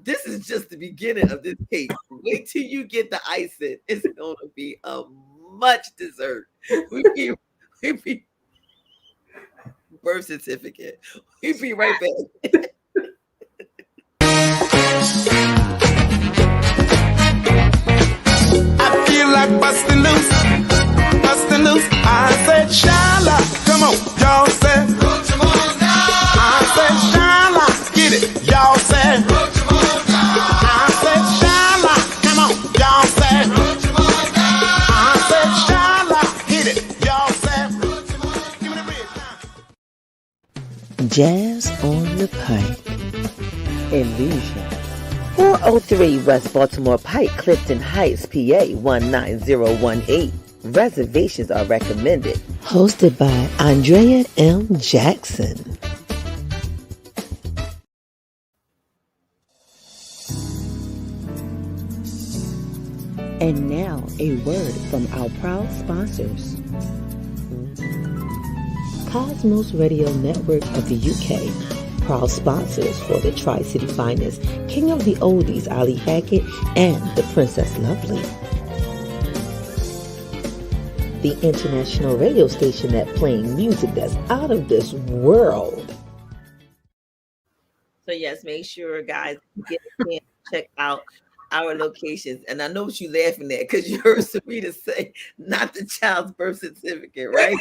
this is just the beginning of this cake. Wait till you get the icing. It's gonna be a much dessert. We be birth certificate. We be right back. I feel like busting loose. I said, Shala, come on, y'all said. I said, Shala, get it, y'all said. I said, Shala, come on, y'all said. I said, Shala, hit it, y'all said. Give me the bridge now. Jazz on the Pike. Illusion. 403 West Baltimore Pike, Clifton Heights, PA 19018. Reservations are recommended. Hosted by Andrea M. Jackson. And now a word from our proud sponsors. Cosmos Radio Network of the UK, proud sponsors for the Tri-City Finest, King of the Oldies, Ali Hackett, and the Princess Lovely. The international radio station that playing music that's out of this world. So yes, make sure guys get a chance to check out our locations. And I know what you're laughing at because you heard Sarita say not the child's birth certificate, right?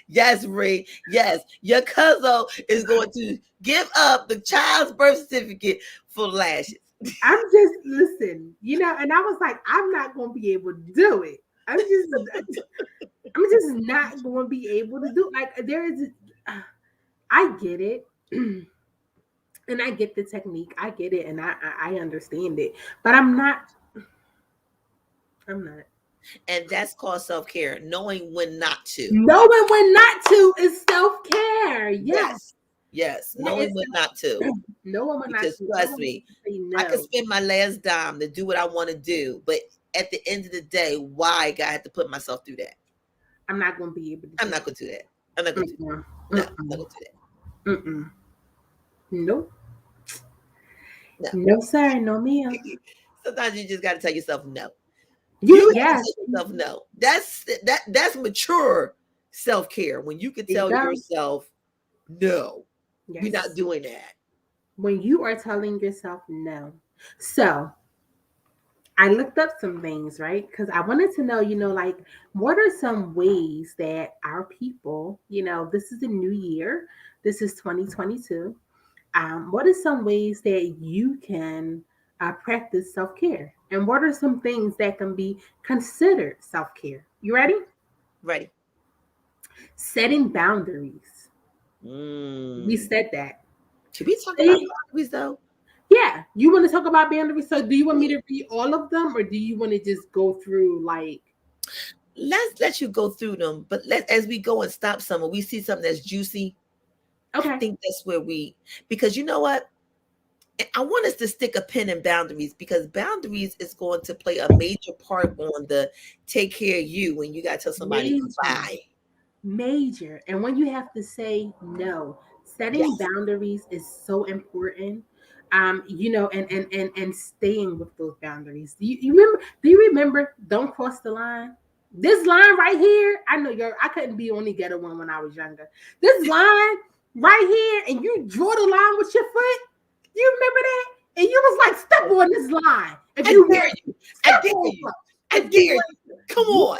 Yes, Ray. Yes, your cousin is going to give up the child's birth certificate for lashes. I'm just listen, and I was like, I'm not going to be able to do it. I'm just not going to be able to do. Like I get it, and I get the technique. I get it, and I understand it, but I'm not. And that's called self-care, knowing when not to. Knowing when not to is self-care. Yes. Knowing when not to. Knowing when not to. Because trust me, I can spend my last dime to do what I want to do, but at the end of the day, why God had to put myself through that? I'm not going to be able to. I'm not going to do that. I'm not gonna do that. No, I'm not gonna do that. Nope. No. No, sir. No, ma'am. Sometimes you just got to tell yourself no. You gotta Yes. tell yourself no. That's mature self-care when you can tell yourself no. Yes. You're not doing that. When you are telling yourself no. So I looked up some things, right? Because I wanted to know, like, what are some ways that our people, this is a new year, this is 2022. What are some ways that you can practice self-care? And what are some things that can be considered self-care? You ready? Ready. Setting boundaries. We said that. Should we talk about boundaries though? Yeah. You want to talk about boundaries? So do you want me to read all of them, or do you want to just go through like? Let's let you go through them, but as we go and stop some, when we see something that's juicy, Okay. I think that's where because you know what? I want us to stick a pin in boundaries, because boundaries is going to play a major part on the take care of you when you got to tell somebody bye. Major. And when you have to say no, setting boundaries is so important. And staying with those boundaries. Do you remember don't cross the line? This line right here, I know I couldn't be on the ghetto one when I was younger. This line right here, and you draw the line with your foot. You remember that? And you was like, step on this line. If you dare you. I dare you. I dare you. Come on.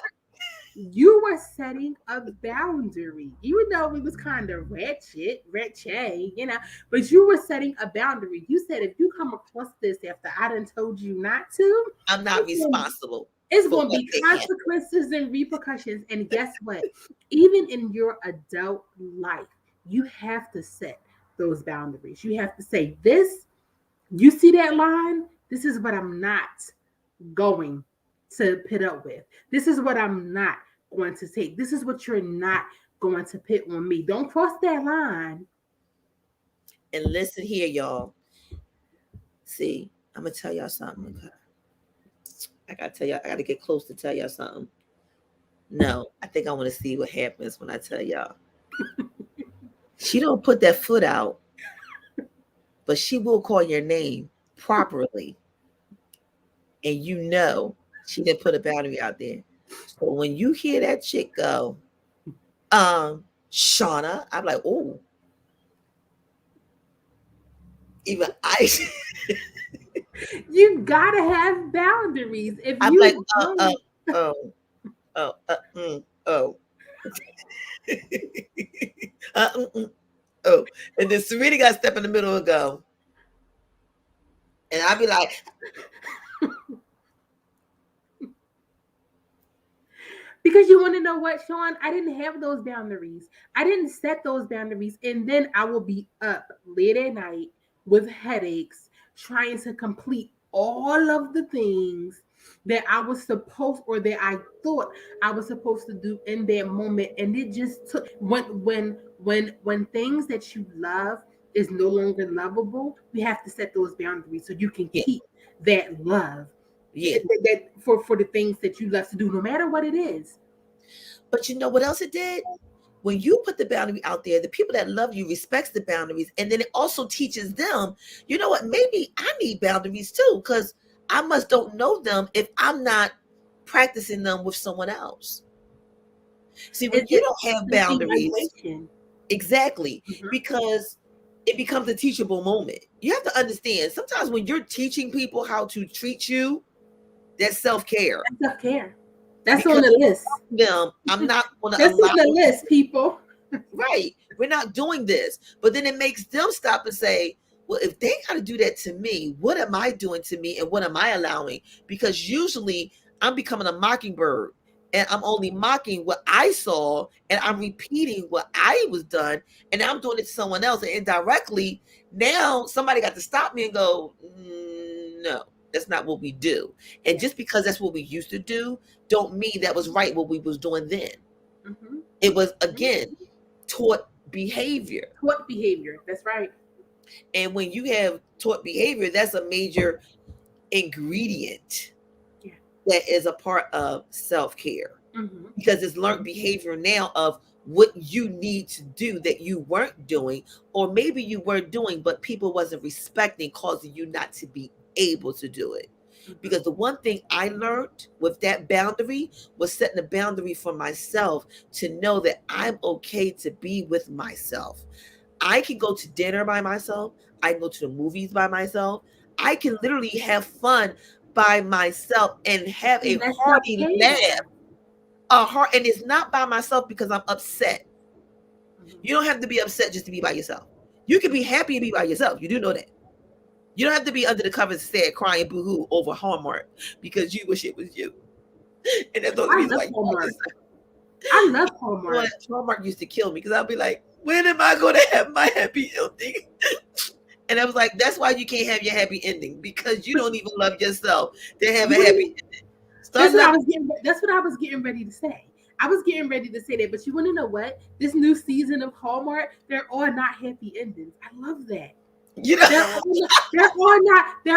You were setting a boundary, even though it was kind of wretched, but you were setting a boundary. You said, if you come across this after I done told you not to, I'm not responsible. It's going to be consequences and repercussions. And guess what? Even in your adult life, you have to set those boundaries. You have to say, this, you see that line? This is what I'm not going to put up with. This is what I'm not going to take. This is what you're not going to put on me. Don't cross that line. And listen here, y'all. See, I'm going to tell y'all something. Okay? I got to tell y'all, I got to get close to tell y'all something. No, I think I want to see what happens when I tell y'all. She don't put that foot out, but she will call your name properly. And she didn't put a boundary out there. So when you hear that chick go, Shauna, I'm like, oh. Even I you gotta have boundaries. If I'm you like, and then Serena got to step in the middle and go. And I'd be like, because you want to know what, Sean? I didn't have those boundaries. I didn't set those boundaries. And then I will be up late at night with headaches, trying to complete all of the things that I was supposed, or that I thought I was supposed to do in that moment. And it just took when things that you love is no longer lovable, we have to set those boundaries so you can keep that love. Yeah, that for the things that you love to do, no matter what it is. But you know what else it did? When you put the boundary out there, the people that love you respects the boundaries, and then it also teaches them, you know what? Maybe I need boundaries too, because I don't know them if I'm not practicing them with someone else. See, when you don't have boundaries, exactly, because it becomes a teachable moment. You have to understand, sometimes when you're teaching people how to treat you, that's self-care. That's self-care. That's because on the list. I'm not going to allow. That's on the list, people. Right. We're not doing this. But then it makes them stop and say, well, if they got to do that to me, what am I doing to me, and what am I allowing? Because usually I'm becoming a mockingbird, and I'm only mocking what I saw, and I'm repeating what I was done, and I'm doing it to someone else. And indirectly, now somebody got to stop me and go, no. That's not what we do. And just because that's what we used to do, don't mean that was right what we was doing then. Mm-hmm. It was, again, taught behavior. Taught behavior. That's right. And when you have taught behavior, that's a major ingredient that is a part of self-care. Mm-hmm. Because it's learned behavior now of what you need to do that you weren't doing, or maybe you were doing, but people wasn't respecting, causing you not to be able to do it. Because the one thing I learned with that boundary was setting a boundary for myself to know that I'm okay to be with myself. I can go to dinner by myself. I can go to the movies by myself. I can literally have fun by myself and have a And that's hearty okay. laugh. And it's not by myself because I'm upset. You don't have to be upset just to be by yourself. You can be happy and be by yourself. You do know that. You don't have to be under the covers sad, crying boo-hoo over Hallmark because you wish it was you. And that's the only I reason love why Hallmark. I love Hallmark. Hallmark used to kill me because I'll be like, when am I going to have my happy ending? And I was like, that's why you can't have your happy ending, because you don't even love yourself to have a happy ending. That's what I was getting ready to say. I was getting ready to say that, but you want to know what? This new season of Hallmark, they're all not happy endings. I love that. You know, they're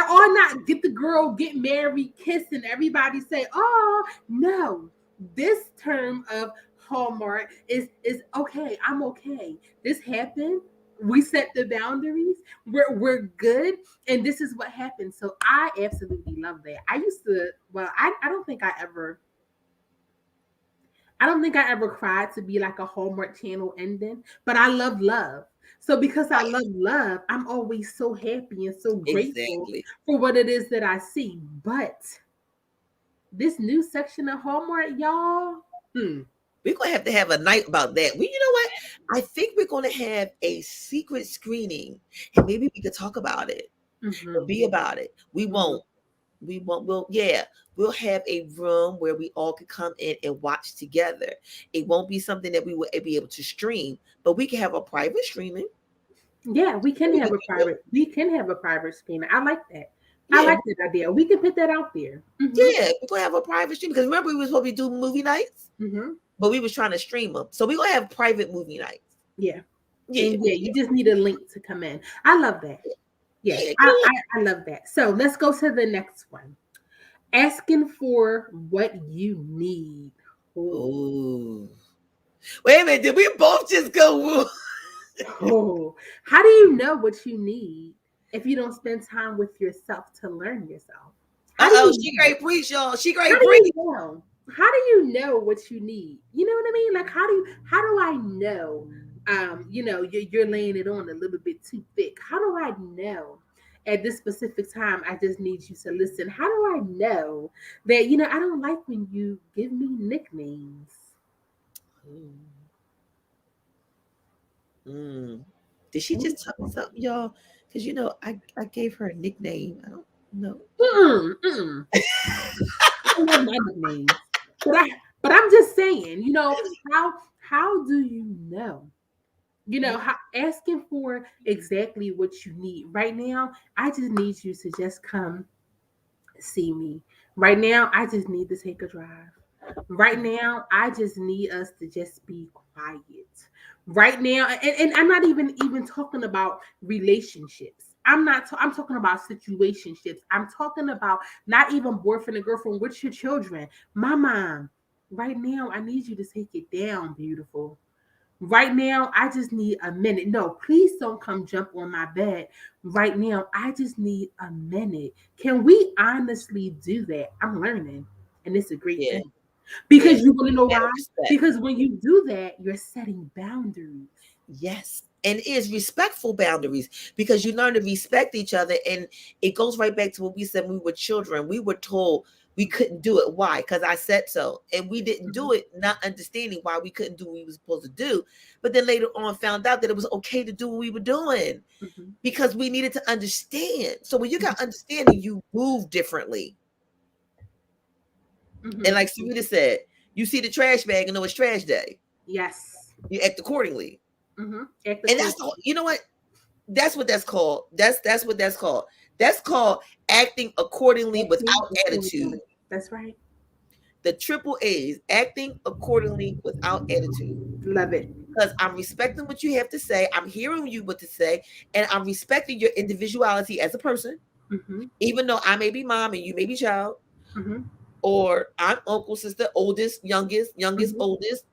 all not get the girl, get married, kiss, and everybody say, oh no. This term of Hallmark is okay. I'm okay. This happened. We set the boundaries. We're good, and this is what happened. So I absolutely love that. I used to. Well, I don't think I ever cried to be like a Hallmark Channel ending, but I love love. So because I love love, I'm always so happy and so grateful for what it is that I see. But this new section of Hallmark, y'all, we're going to have a night about that. You know what? I think we're going to have a secret screening, and maybe we could talk about it. Or be about it. We won't. We'll have a room where we all can come in and watch together. It won't be something that we will be able to stream, but we can have a private streaming. Yeah, we can have a private streaming. I like that. I like that idea. We can put that out there. Yeah, we're gonna have a private stream, because remember we were supposed to be doing movie nights, but we was trying to stream them. So we're gonna have private movie nights. Yeah. You just need a link to come in. I love that. Yeah, I love that. So let's go to the next one. Asking for what you need. Ooh. Wait a minute, did we both just go? Oh, how do you know what you need if you don't spend time with yourself to learn yourself? She great preach, y'all. She great preach. How do you know what you need? You know what I mean? Like, how do I know? You're laying it on a little bit too thick. How do I know at this specific time I just need you to listen? How do I know that, I don't like when you give me nicknames? Did she just tell me something, y'all? Because I gave her a nickname. I don't know. I love my nicknames. But I'm just saying, how do you know? Asking for exactly what you need. Right now, I just need you to just come see me. Right now, I just need to take a drive. Right now, I just need us to just be quiet. Right now, and I'm not even talking about relationships. I'm talking about situationships. I'm talking about not even boyfriend and girlfriend with your children. My mom, right now, I need you to take it down, beautiful. Right now, I just need a minute. No, please don't come jump on my bed. Right now, I just need a minute. Can we honestly do that? I'm learning, and it's a great thing. Because you want to know why? Because when you do that, you're setting boundaries. Yes. And it is respectful boundaries, because you learn to respect each other. And it goes right back to what we said when we were children. We were told we couldn't do it. Why? Because I said so. And we didn't do it, not understanding why we couldn't do what we were supposed to do. But then later on found out that it was okay to do what we were doing, because we needed to understand. So when you got understanding, you move differently. And like Sarita said, you see the trash bag and know it's trash day. Yes. You act accordingly. And that's all, you know what? That's what that's called. That's what that's called. That's called acting accordingly without attitude. That's right. The triple A's, acting accordingly without attitude. Love it. Because I'm respecting what you have to say. I'm hearing you what to say. And I'm respecting your individuality as a person. Even though I may be mom and you may be child. Or I'm uncle, sister, oldest, youngest, oldest.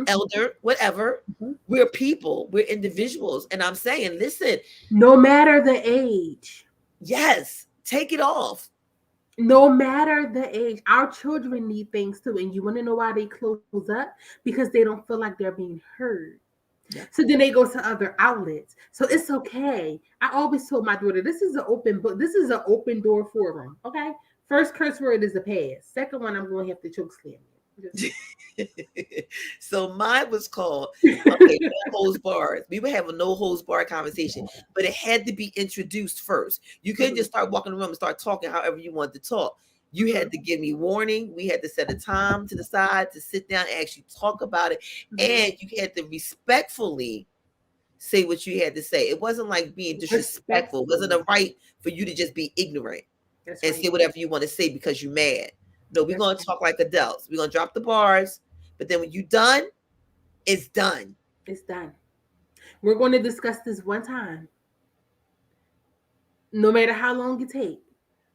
elder, whatever. We're people, we're individuals. And I'm saying, listen, no matter the age. Yes, take it off. No matter the age, our children need things too. And you want to know why they close up? Because they don't feel like they're being heard. Yeah. So then they go to other outlets. So it's okay. I always told my daughter, this is an open book. This is an open door forum. Okay. First curse word is a pass. Second one, I'm going to have to choke slam you. So mine was called no holds barred. We would have a no holds barred conversation, but it had to be introduced first. You couldn't just start walking around and start talking however you wanted to talk. You had to give me warning. We had to set a time to the side to sit down and actually talk about it. And you had to respectfully say what you had to say. It wasn't like being disrespectful. It wasn't a right for you to just be ignorant and say whatever you want to say because you're mad. No, we're going to talk like adults. We're going to drop the bars. But then when you're done, it's done. It's done. We're going to discuss this one time. No matter how long it takes.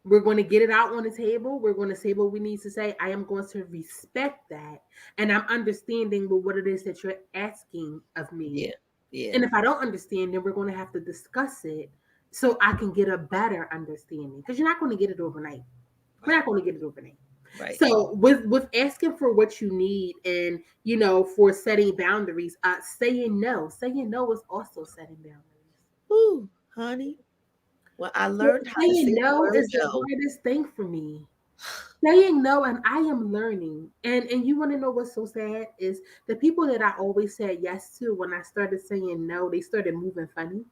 We're going to get it out on the table. We're going to say what we need to say. I am going to respect that. And I'm understanding what it is that you're asking of me. Yeah. And if I don't understand, then we're going to have to discuss it so I can get a better understanding. Because you're not going to get it overnight. We're not going to get it overnight. Right. So with asking for what you need and, for setting boundaries, saying no is also setting boundaries. Ooh, honey. Well, I learned how to say no is the hardest thing for me. Saying no, and I am learning. And you want to know what's so sad is the people that I always said yes to, when I started saying no, they started moving funny.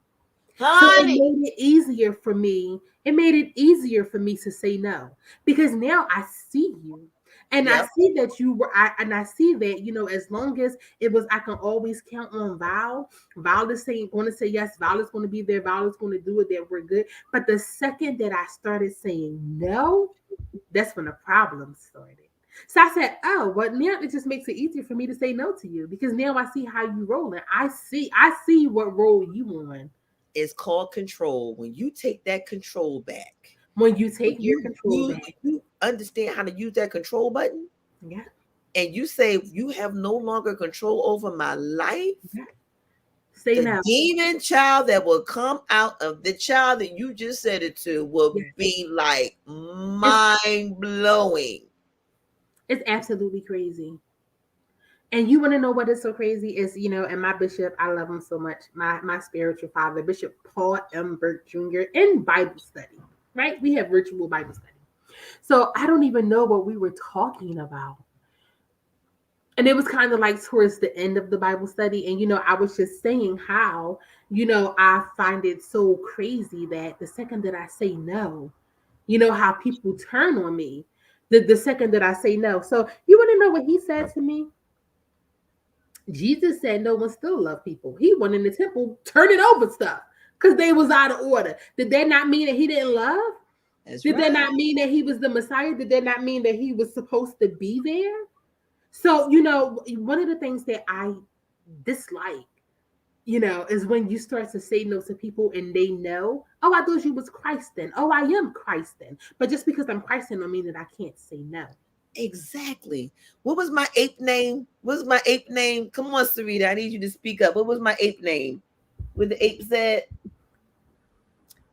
Honey. So it made it easier for me. It made it easier for me to say no because now I see you. And I see that you were, I see that, as long as it was, I can always count on Val. Val is going to say yes. Val is going to be there. Val is going to do it, that we're good. But the second that I started saying no, that's when the problem started. So I said, oh, well, now it just makes it easier for me to say no to you because now I see how you roll. And I see what role you on. It's called control. When you take that control back. When you take your control back. When you understand how to use that control button. Yeah. And you say, you have no longer control over my life. Yeah. Say no. Demon child that will come out of the child that you just said it to will be like mind-blowing. It's absolutely crazy. And you want to know what is so crazy is, and my bishop, I love him so much. My spiritual father, Bishop Paul M. Burke Jr. in Bible study, right? We have virtual Bible study. So I don't even know what we were talking about. And it was kind of like towards the end of the Bible study. And, I was just saying how, I find it so crazy that the second that I say no, how people turn on me the second that I say no. So you want to know what he said to me? Jesus said no one still loved people. He went in the temple turning over stuff because they was out of order. Did that not mean that he didn't love? Did that not mean that he was the Messiah? Did that not mean that he was supposed to be there? So, one of the things that I dislike, is when you start to say no to people and they know, oh, I thought you was Christ then. Oh, I am Christ then. But just because I'm Christ then don't mean that I can't say no. Exactly. What was my ape name? What was my ape name? Come on, Sarita. I need you to speak up. What was my ape name? What the ape said?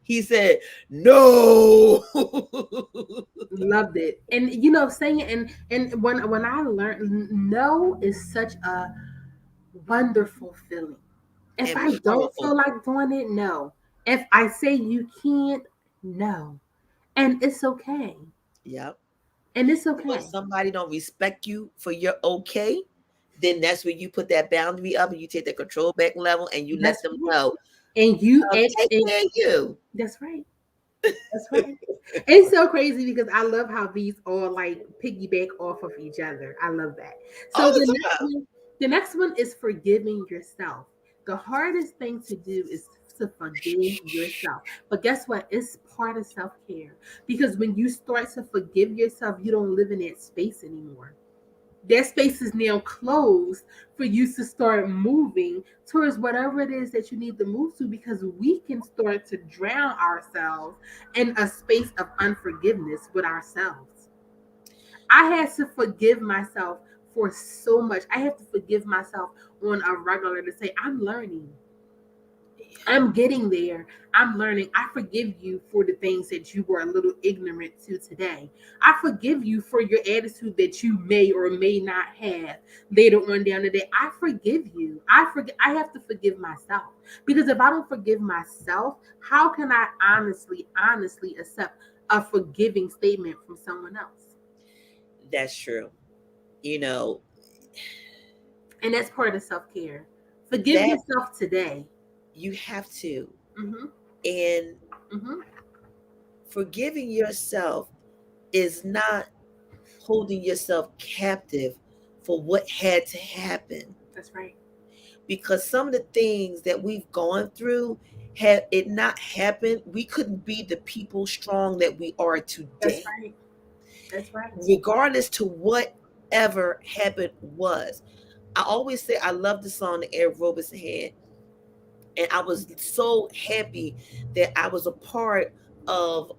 He said, no. Loved it. And, saying it. And when I learned no is such a wonderful feeling. If I don't feel like doing it, no. If I say you can't, no. And it's okay. Yep. And it's okay. When somebody don't respect you for your okay, then that's where you put that boundary up and you take the control back level and you let them know. And you you. That's right. That's right. It's so crazy because I love how these all like piggyback off of each other. I love that. So the next one is forgiving yourself. The hardest thing to do is to forgive yourself. But guess what? It's part of self-care. Because when you start to forgive yourself, you don't live in that space anymore. That space is now closed for you to start moving towards whatever it is that you need to move to, because we can start to drown ourselves in a space of unforgiveness with ourselves. I had to forgive myself for so much. I have to forgive myself on a regular to say, I'm learning. I'm getting there. I'm learning. I forgive you for the things that you were a little ignorant to today. I forgive you for your attitude that you may or may not have later on down the day. I forgive you. I have to forgive myself. Because if I don't forgive myself, how can I honestly accept a forgiving statement from someone else? That's true. You know, And that's part of self-care. Forgive that yourself today. you have to. Mm-hmm. And Mm-hmm. forgiving yourself is not holding yourself captive for what had to happen. That's right. Because some of the things that we've gone through, had it not happened, we couldn't be the people strong that we are That's today. right. That's right. Regardless to whatever happened was. I always say I love the song that Eric Roberson had. And I was so happy that I was a part of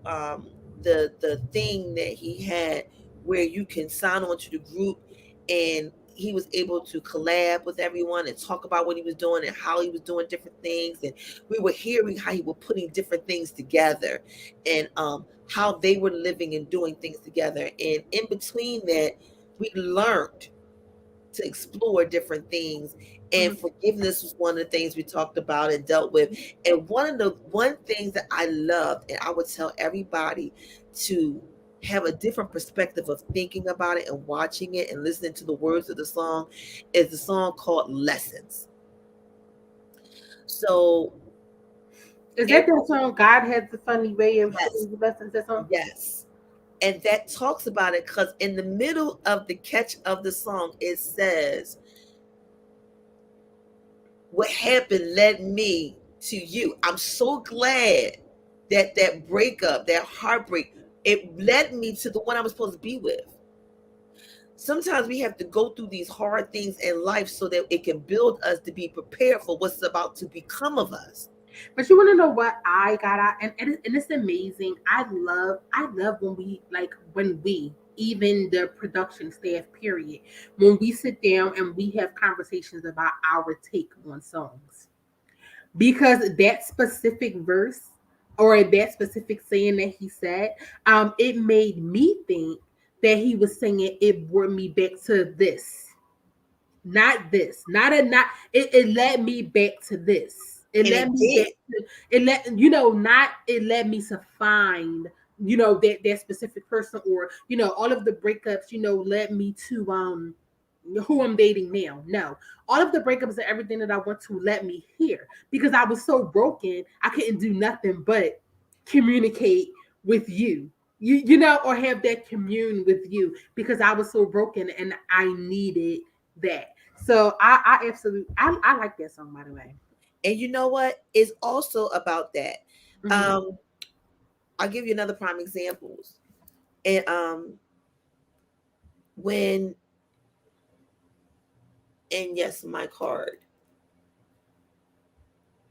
the thing that he had where you can sign on to the group, and he was able to collab with everyone and talk about what he was doing and how he was doing different things, and we were hearing how he was putting different things together, and how they were living and doing things together, and in between that we learned to explore different things, and forgiveness was one of the things we talked about and dealt with. And one things that I loved, and I would tell everybody to have a different perspective of thinking about it and watching it and listening to the words of the song, is the song called Lessons. So Is that that song? God has a funny way of yes, showing you lessons. That song. yes. And that talks about it, because in the middle of the catch of the song, it says, what happened led me to you. I'm so glad that that breakup, that heartbreak, it led me to the one I was supposed to be with. Sometimes we have to go through these hard things in life so that it can build us to be prepared for what's about to become of us. But you want to know what I got out, and it's amazing. I love when we even the production staff period, when we sit down and we have conversations about our take on songs, because that specific verse or that specific saying that he said, it made me think that he was singing it brought me back to this, not this, not it led me back to this. It And led it me back did. to it let not it led me to find that specific person, or all of the breakups led me to who I'm dating now. No, all of the breakups and everything that I went to let me here, because I was so broken I couldn't do nothing but communicate with you. Or have that commune with you, because I was so broken and I needed that. So I absolutely I like that song, by the way. And you know what? It's also about that. Mhm. I'll give you another prime examples. And when and yes, my card.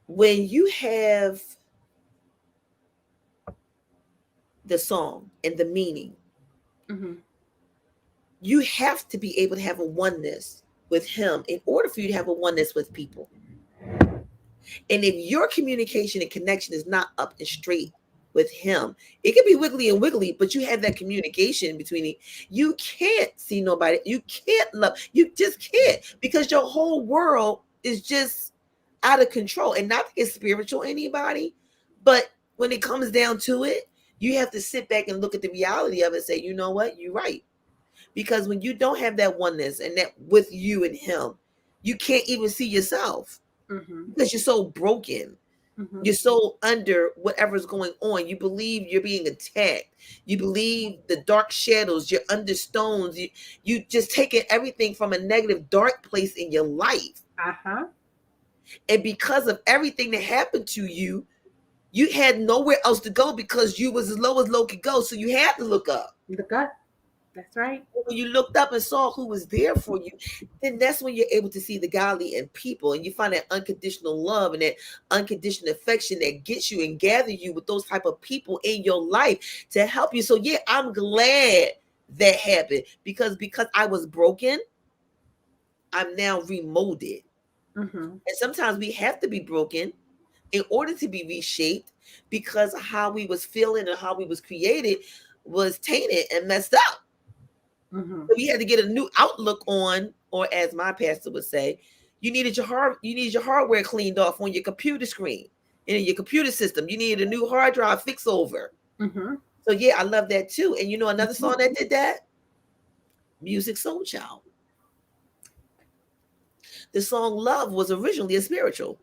When you have the song and the meaning, Mhm. you have to be able to have a oneness with him in order for you to have a oneness with people. And if your communication and connection is not up and straight with him, it can be wiggly and wiggly, but you have that communication between you. You can't see nobody. You can't love. You just can't, because your whole world is just out of control. And not to get spiritual anybody, but when it comes down to it, you have to sit back and look at the reality of it and say, you know what, you're right. Because when you don't have that oneness and that with you and him, you can't even see yourself, Mhm. because you're so broken. Mhm. You're so under whatever's going on. You believe you're being attacked. You believe the dark shadows. You're under stones. You just taking everything from a negative, dark place in your life. Uh-huh. And because of everything that happened to you, you had nowhere else to go, because you was as low could go. So you had to look up. The gut. That's right. When you looked up and saw who was there for you, then that's when you're able to see the godly in people, and you find that unconditional love and that unconditional affection that gets you and gather you with those type of people in your life to help you. So yeah, I'm glad that happened, because I was broken. I'm now remolded. Mm-hmm. And sometimes we have to be broken in order to be reshaped, because how we was feeling and how we was created was tainted and messed up. Mm-hmm. So we had to get a new outlook on, or as my pastor would say, you needed your hardware cleaned off on your computer screen and in your computer system. You needed a new hard drive fix over. Mm-hmm. So yeah, I love that too. And you know another song that did that? Musiq Soulchild. The song Love was originally a spiritual.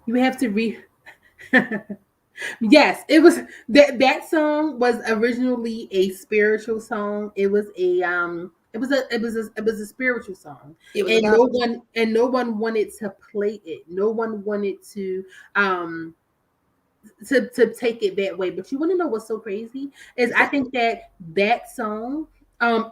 You have to Yes, it was that song was originally a spiritual song. It was a spiritual song. It was And about no one wanted to play it. No one wanted to take it that way. But you want to know what's so crazy is I think that song,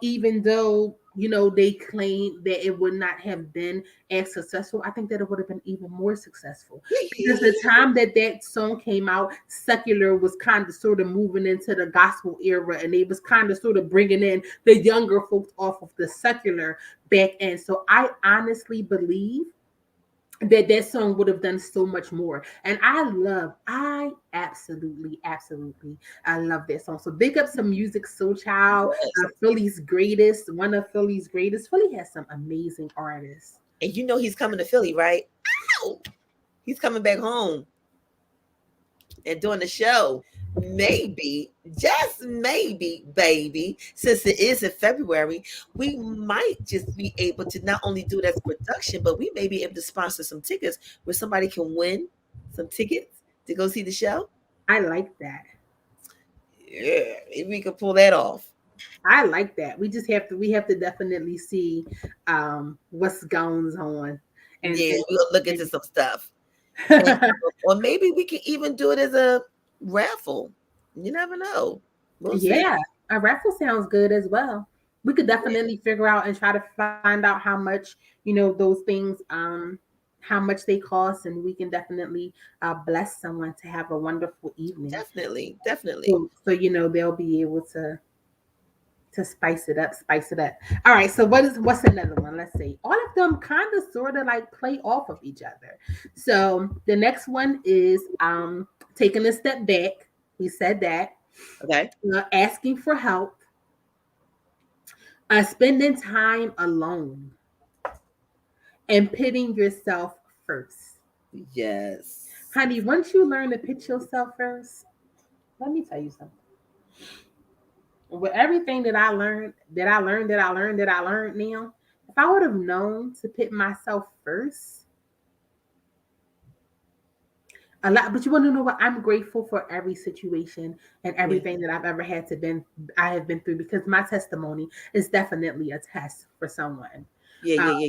even though they claim that it would not have been as successful, I think that it would have been even more successful, because the time that song came out, secular was kind of sort of moving into the gospel era, and they was kind of sort of bringing in the younger folks off of the secular back end. So I honestly believe that song would have done so much more. And I absolutely I love that song. So big up some Musiq Soulchild, Philly's greatest, one of Philly's greatest. Philly has some amazing artists. And you know he's coming to Philly, right? Ow! He's coming back home and doing the show. Maybe, just maybe, baby, since it is in February, we might just be able to not only do it as a production, but we may be able to sponsor some tickets where somebody can win some tickets to go see the show. I like that. Yeah, if we could pull that off. I like that. We have to definitely see what's going on. And we'll look into some stuff. Or maybe we can even do it as a raffle. You never know. We'll see. A raffle sounds good as well. We could definitely figure out and try to find out how much those things how much they cost, and we can definitely bless someone to have a wonderful evening. Definitely. So they'll be able to spice it up. All right, so what's another one? Let's see. All of them kind of sort of like play off of each other. So the next one is taking a step back. We said that. Okay. Asking for help. Spending time alone. And putting yourself first. Yes. Honey, once you learn to put yourself first, let me tell you something. With everything that I learned now, if I would have known to put myself first, a lot. But you want to know what? I'm grateful for every situation and everything that I've ever I have been through, because my testimony is definitely a test for someone. Yeah.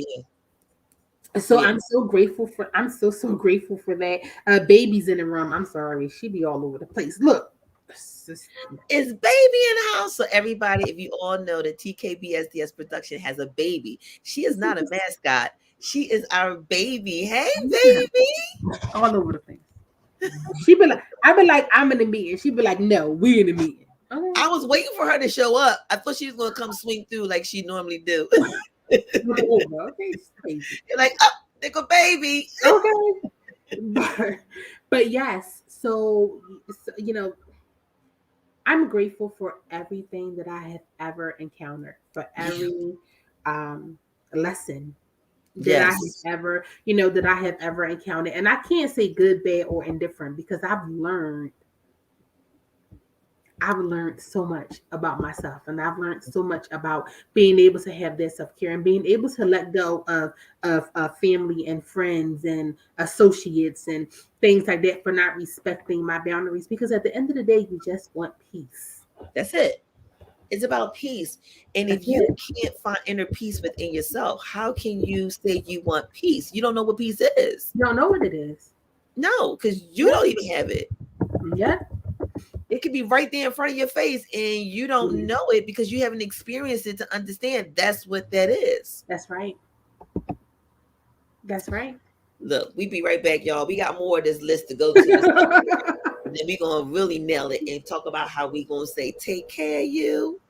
So I'm so grateful for. I'm so grateful for that. Baby's in the room. I'm sorry, she be all over the place. Look. It's baby in the house. So everybody, if you all know that TKBSDS production has a baby, she is not a mascot. She is our baby. Hey, baby. All over the place. She be like, I be like, I'm in the meeting. She be like, no, we in the meeting. I was waiting for her to show up. I thought she was gonna come swing through like she normally do. Okay, you're like, oh, there go baby. Okay. But yes, so I'm grateful for everything that I have ever encountered, for every lesson that I have ever, that I have ever encountered. And I can't say good, bad, or indifferent, because I've learned so much about myself, and I've learned so much about being able to have that self-care and being able to let go of family and friends and associates and things like that for not respecting my boundaries, because at the end of the day, you just want peace. That's it. It's about peace. And if you can't find inner peace within yourself, how can you say you want peace? You don't know what peace is. You don't know what it is. No, because you don't even have it. Yeah. It could be right there in front of your face and you don't know it because you haven't experienced it to understand that's what that is. That's right. That's right. Look, we be right back, y'all. We got more of this list to go to. And then we're going to really nail it and talk about how we going to say, take care of you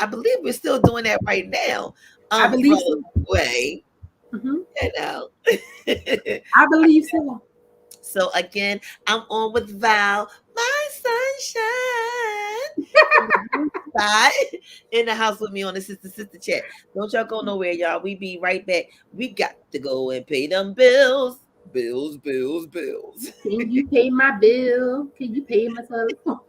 I believe we're still doing that right now. I believe so. Way, Mhm. you know. I believe so. So again, I'm on with Val, my sunshine. Spot in the house with me on the sister chat. Don't y'all go nowhere, y'all. We be right back. We got to go and pay them bills. Bills. Can you pay my bill? Can you pay my telephone?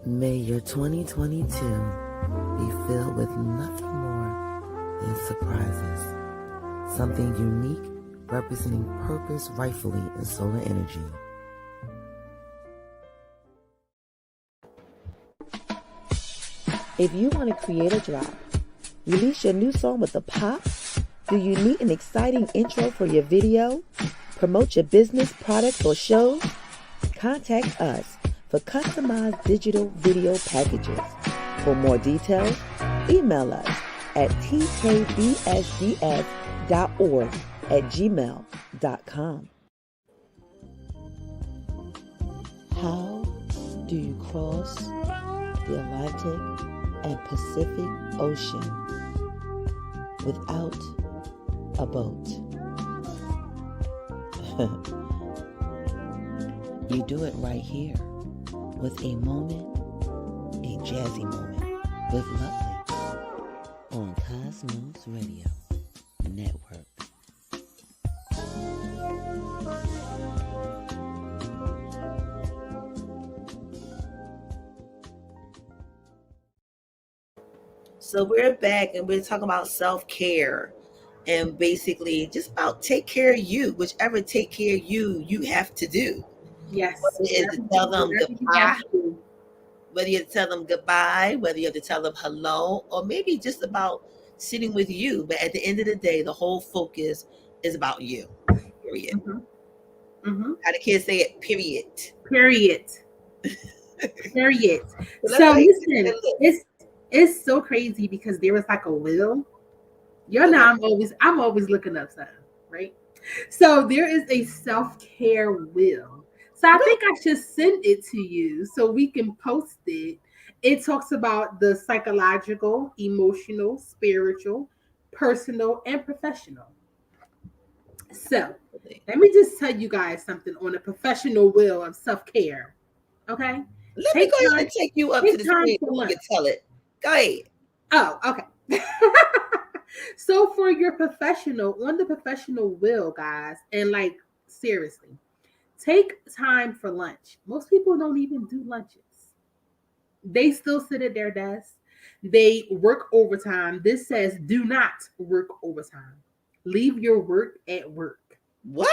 May your 2022 be filled with nothing more than surprises. Something unique representing purpose rightfully in solar energy. If you want to create a drop, release your new song with a pop, do you need an exciting intro for your video, promote your business, products, or shows? Contact us for customized digital video packages. For more details, email us at tkbsds.org@gmail.com. How do you cross the Atlantic and Pacific Ocean without a boat? You do it right here with a jazzy moment with Lovely on Cosmos Radio Network. So we're back and we're talking about self-care and basically just about take care of you, whichever take care of you have to do. Yes. Whether it is to tell them goodbye, whether you have to tell them goodbye, whether you have to tell them hello, or maybe just about sitting with you. But at the end of the day, the whole focus is about you. Period. Mm-hmm. Mm-hmm. How the kids say it, period. Period. So listen, it's so crazy because there was like a will. You know, I'm always looking up something, right? So there is a self-care will. So I think I should send it to you so we can post it. It talks about the psychological, emotional, spiritual, personal, and professional. So let me just tell you guys something on a professional will of self-care. Okay. Let me go ahead and take you up to the screen so you can tell it. Go ahead. Oh, okay. So for your professional, on the professional will, guys, and like seriously, take time for lunch. Most people don't even do lunches. They still sit at their desk. They work overtime. This says do not work overtime. Leave your work at work. What?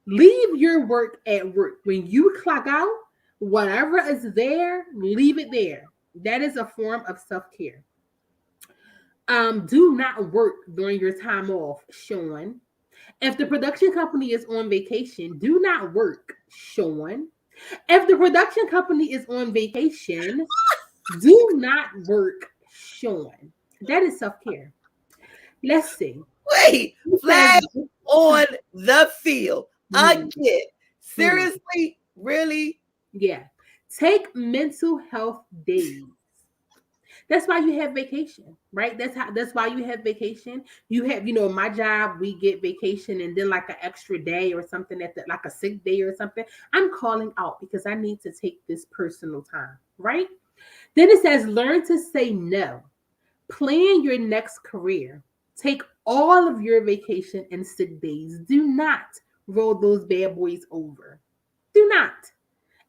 Leave your work at work. When you clock out, whatever is there, leave it there. That is a form of self-care. Do not work during your time off, Sean. If the production company is on vacation, do not work, Sean. If the production company is on vacation, do not work, Sean. That is self-care. Let's see. Wait, flag on the field. Again. Seriously? Really? Yeah. Take mental health days. That's why you have vacation, right? That's why you have vacation. You have, my job, we get vacation and then like an extra day or something like a sick day or something. I'm calling out because I need to take this personal time, right? Then it says learn to say no. Plan your next career. Take all of your vacation and sick days. Do not roll those bad boys over. Do not.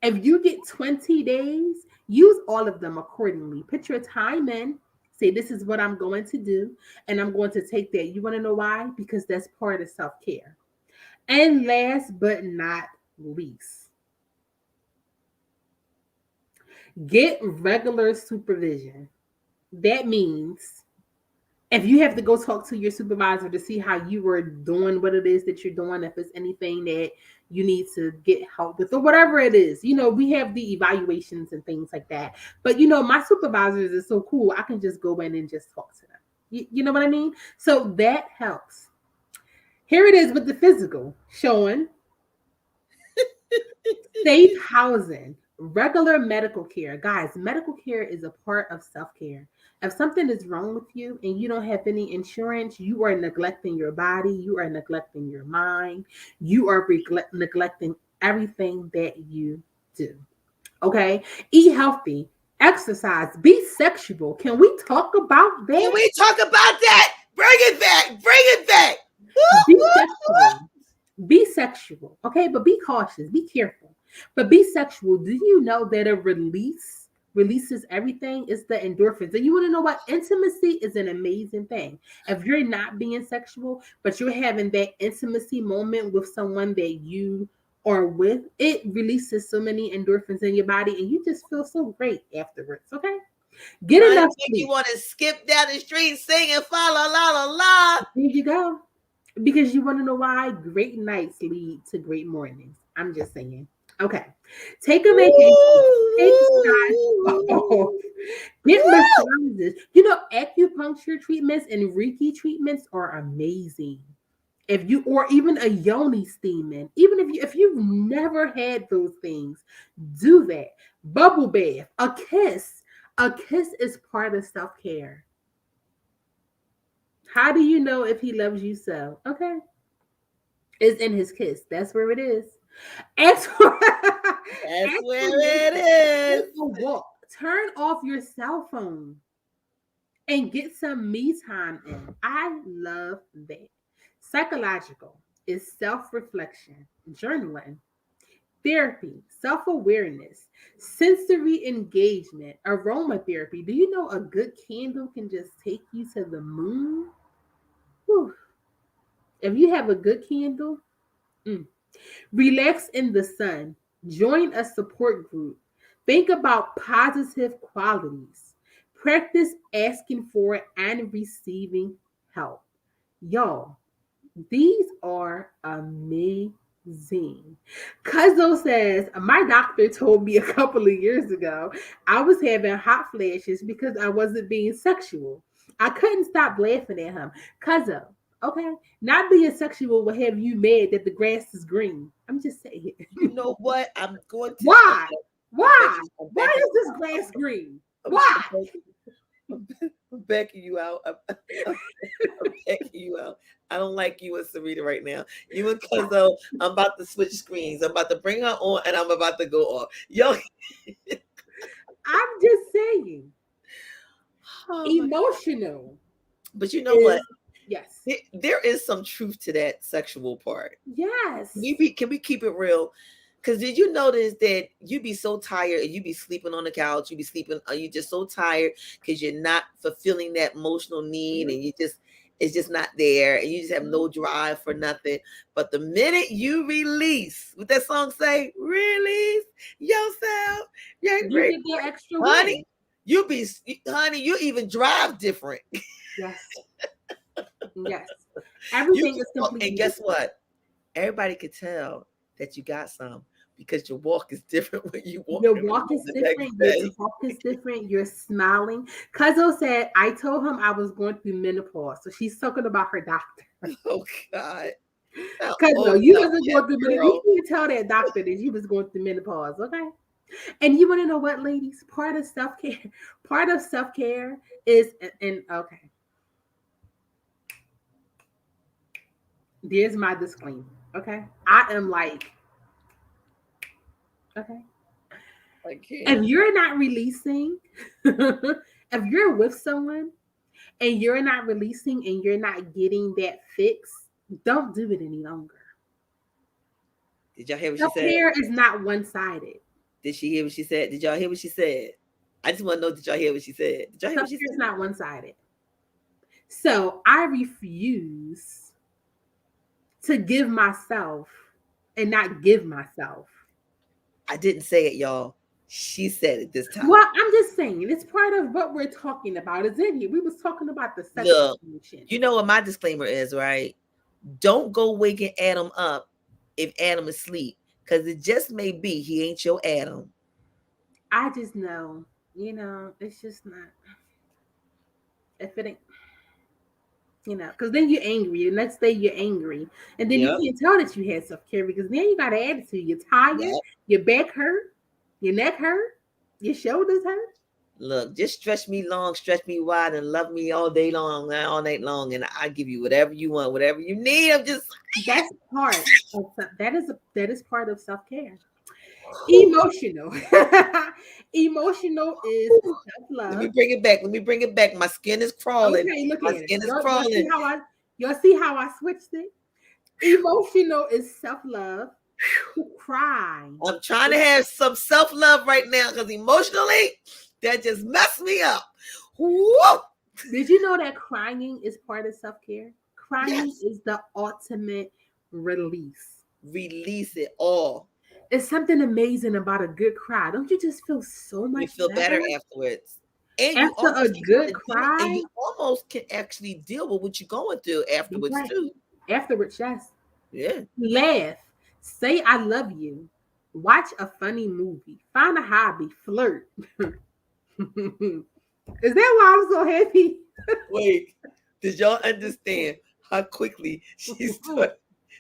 If you get 20 days, use all of them accordingly. Put your time in. Say, this is what I'm going to do, and I'm going to take that. You want to know why? Because that's part of self-care. And last but not least, get regular supervision. That means if you have to go talk to your supervisor to see how you were doing what it is that you're doing, if it's anything that you need to get help with or whatever it is, we have the evaluations and things like that. But, my supervisors are so cool. I can just go in and just talk to them. You know what I mean? So that helps. Here it is with the physical, showing safe housing. Regular medical care. Guys, medical care is a part of self-care. If something is wrong with you and you don't have any insurance, you are neglecting your body, you are neglecting your mind, you are neglecting everything that you do. Okay? Eat healthy, exercise, be sexual. Can we talk about Can that? we talk about that? Bring it back. Bring it back. Be sexual. Be sexual. Okay, but be cautious, be careful. But be sexual. Do you know that a releases everything? It's the endorphins. And you want to know what? Intimacy is an amazing thing. If you're not being sexual, but you're having that intimacy moment with someone that you are with, it releases so many endorphins in your body and you just feel so great afterwards. Okay? Get Honey, enough make sleep. you want to skip down the street singing fa la la la la. There you go. Because you want to know why? Great nights lead to great mornings. I'm just saying. Okay. Take a vacation. Take time off. Get massages. You know, acupuncture treatments and Reiki treatments are amazing. If you or even a yoni steaming, even if you've never had those things, do that. Bubble bath, a kiss. A kiss is part of self-care. How do you know if he loves you so? Okay. It's in his kiss. That's where it is. That's where it is. Take a walk. Turn off your cell phone and get some me time in. I love that. Psychological is self-reflection, journaling, therapy, self-awareness, sensory engagement, aromatherapy. Do you know a good candle can just take you to the moon? Whew. If you have a good candle, relax in the sun. Join a support group. Think about positive qualities. Practice asking for and receiving help. Y'all, these are amazing. Cuzzo says, my doctor told me a couple of years ago I was having hot flashes because I wasn't being sexual. I couldn't stop laughing at him. Cuzzo, okay, not being sexual will have you mad that the grass is green. I'm just saying. You know what? I'm going to. Why? Why? I'm Why backing- is this grass green? Why? I'm backing you out. I'm backing you out. I don't like you and Sarita right now. You and Cuzzo, I'm about to switch screens. I'm about to bring her on and I'm about to go off. Yo, I'm just saying. oh my- Emotional. but you know what? Yes. There is some truth to that sexual part. Yes. Can we keep it real? Because did you notice that you be so tired and you be sleeping on the couch, you be sleeping, are you just so tired because you're not fulfilling that emotional need and it's just not there and you just have no drive for nothing. But the minute you release, what that song say, release yourself, You get that extra honey, win. honey, you even drive different. Yes. Yes. Everything is And completely guess different. what? Everybody could tell that you got some because your walk is different when you walk. Your walk is different. Your talk is different. You're smiling. Cuzzo said, I told him I was going through menopause. So she's talking about her doctor. Oh God. Cuzzo, you wasn't going through menopause. You didn't tell that doctor that you was going through menopause, okay? And you want to know what, ladies? Part of self-care is and okay. There's my disclaimer. Okay. I am like, okay. If you're not releasing, if you're with someone and you're not releasing and you're not getting that fix, don't do it any longer. Did y'all hear what she said? Self-care is not one-sided. Did she hear what she said? Did y'all hear what she said? I just want to know, did y'all hear what she said? Did y'all hear what she Self-care said? is not one-sided. So I refuse to give myself and not give myself. I didn't say it, y'all. She said it this time. Well, I'm just saying it's part of what we're talking about. Is in here. We was talking about the second Look, solution. you know what my disclaimer is, right? Don't go waking Adam up if Adam is asleep, because it just may be he ain't your Adam. I just know, it's just not. If it ain't, because then you're angry. The next day you're angry, and then you can't tell that you had self-care because then you got an attitude. You're tired. Your back hurt. Your neck hurt? Your shoulders hurt? Look, just stretch me long, stretch me wide, and love me all day long, all night long, and I give you whatever you want, whatever you need. I'm just That's part of that is part of self-care. Emotional. Emotional is self-love. let me bring it back. Let me bring it back. My skin is crawling. Okay, look My at skin it. is crawling. Y'all see how I switched it? Emotional is self-love. Cry. I'm trying to have some self-love right now because emotionally, that just messed me up. Whoa. Did you know that crying is part of self-care? Crying Yes. is the ultimate release. Release it all. It's something amazing about a good cry. Don't you just feel so much You feel better afterwards. And you After a almost can good kinda cry? and you almost can actually deal with what you're going through afterwards Right. too. afterwards? Yes. Yeah. Laugh. Say I love you. Watch a funny movie. Find a hobby. Flirt. Is that why I'm so happy? Wait, did y'all understand how quickly she started?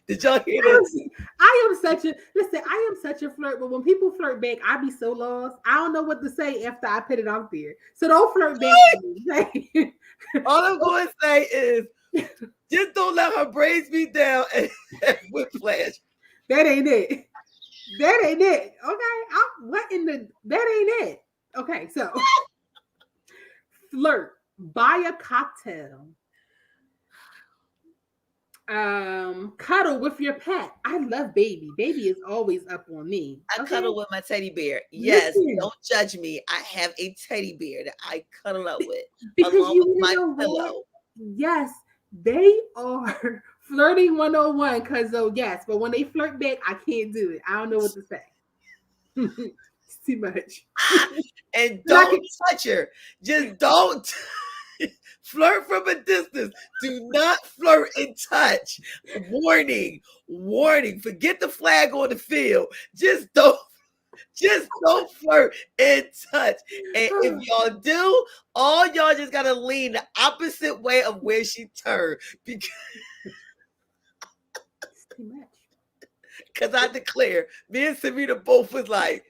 Did y'all hear that? I am such a flirt, but when people flirt back, I be so lost. I don't know what to say after I put it out there. So don't flirt back to me. All I'm going to say is just don't let her braids me down and whiplash. That ain't it. That ain't it. Okay. That ain't it. Okay, so flirt. Buy a cocktail. Cuddle with your pet. I love Baby. Baby is always up on me. I Okay? cuddle with my teddy bear. Yes, Listen. don't judge me. I have a teddy bear that I cuddle up with Because along you with my know what? pillow. Yes, they are flirting 101 because yes, but when they flirt back, I can't do it. I don't know what to say. It's too much. And But I don't touch her. Just don't flirt from a distance. Do not flirt and touch. Warning, warning. Forget the flag on the field. Just don't flirt and touch. And if y'all do, all y'all just gotta lean the opposite way of where she turned. It's too much. Because I declare, me and Serena both was like,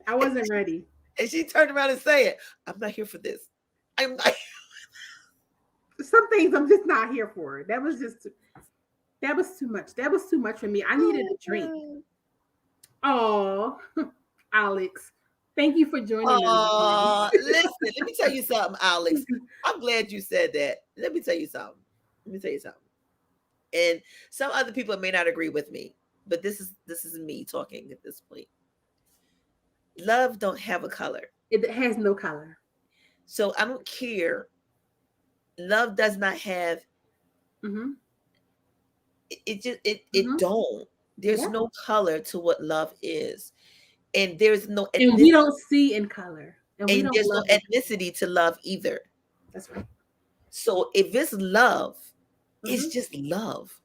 I wasn't ready. and she turned around and said, I'm not here for this. I'm not. Some things I'm just not here for. That was too much. That was too much for me. I needed a drink. Oh, Alex, thank you for joining us. Listen, let me tell you something, Alex. I'm glad you said that. Let me tell you something. And some other people may not agree with me, but this is me talking at this point. Love don't have a color. It has no color. So I don't care. Love does not have. Mm-hmm. It don't. There's no color to what love is, and there's no. And we don't see in color, and there's no ethnicity to love either. That's right. So if it's love, it's just love.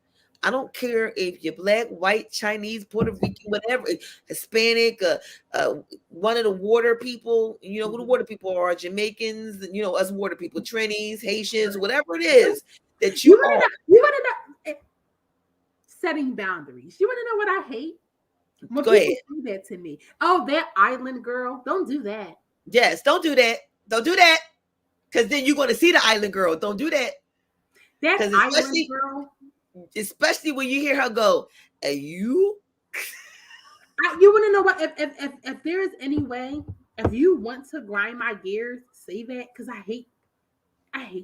I don't care if you're black, white, Chinese, Puerto Rican, whatever, Hispanic, one of the water people, you know who the water people are, Jamaicans, you know, us water people, Trinis, Haitians, whatever it is that you are. You want to know setting boundaries. You want to know what I hate? When Go people ahead. do that to me. Oh, that island girl. Don't do that. Yes, don't do that. Don't do that. Because then you're going to see the island girl. Don't do that. That island girl. Especially when you hear her go, and you want to know what? If there is any way, if you want to grind my gears, say that, because I hate that.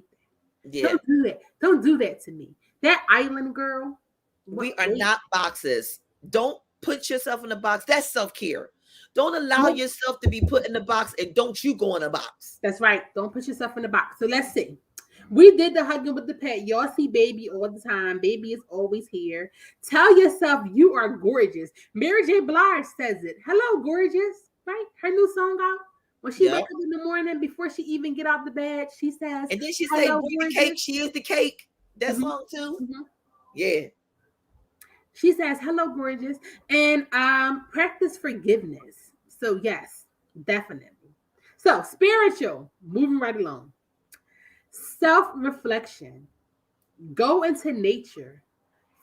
Yeah. Don't do that. Don't do that to me. That island girl. We are not boxes. Don't put yourself in a box. That's self-care. Don't allow yourself to be put in a box, and don't you go in a box. That's right. Don't put yourself in a box. So let's see. We did the hugging with the pet. Y'all see Baby all the time. Baby is always here. Tell yourself you are gorgeous. Mary J. Blige says it. Hello, gorgeous. Right? Her new song out. When she wakes up in the morning before she even get out the bed, she says, and then she say, "Bring the cake." She is the cake. That song too. Yeah. She says, "Hello, gorgeous," and practice forgiveness. So yes, definitely. So spiritual. Moving right along. Self-reflection. Go into nature.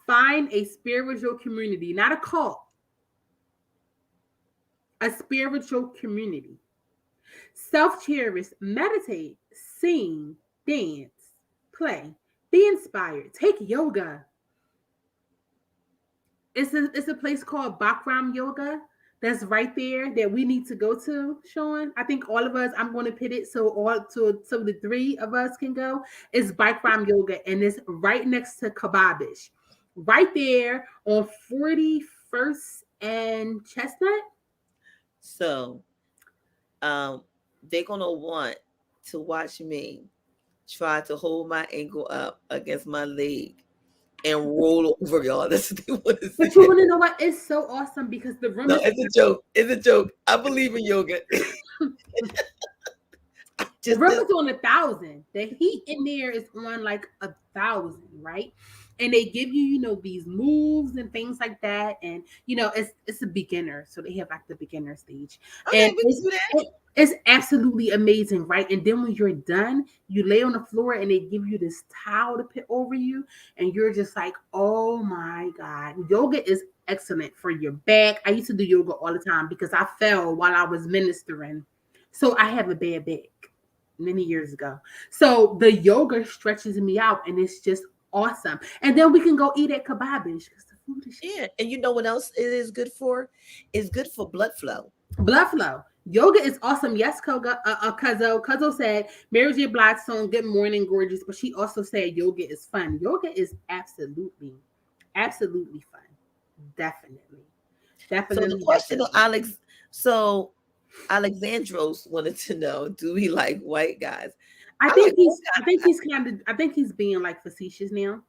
Find a spiritual community, not a cult. a spiritual community. Self-cherish, meditate, sing, dance, play, be inspired, take yoga. It's a place called Bikram Yoga that's right there that we need to go to, Sean. I think all of us, I'm going to pit it so the three of us can go. It's Bikram Yoga and it's right next to Kababish. Right there on 41st and Chestnut. So they're gonna want to watch me try to hold my ankle up against my leg and roll over, y'all. That's what they want to But see. you want to know what? It's so awesome because the room No, is it's a joke. It's a joke. I believe in yoga. the room is on 1,000. The heat in there is on like 1,000, right? And they give you, these moves and things like that. And it's a beginner, so they have like the beginner stage. Okay, And we can do that. it's absolutely amazing, right? And then when you're done, you lay on the floor and they give you this towel to put over you, and you're just like, oh my God. Yoga is excellent for your back. I used to do yoga all the time because I fell while I was ministering. So I have a bad back many years ago. So the yoga stretches me out and it's just awesome. And then we can go eat at Kababish because the food is Yeah, and you know what else it is good for? It's good for blood flow. blood flow. Yoga is awesome. Yes, Cuzzo. Cuzzo said, Mary J. Blige's song, Good Morning, Gorgeous, but she also said yoga is fun. Yoga is absolutely fun. Definitely. So the question of Alexandros wanted to know, do we like white guys? I think he's being like facetious now.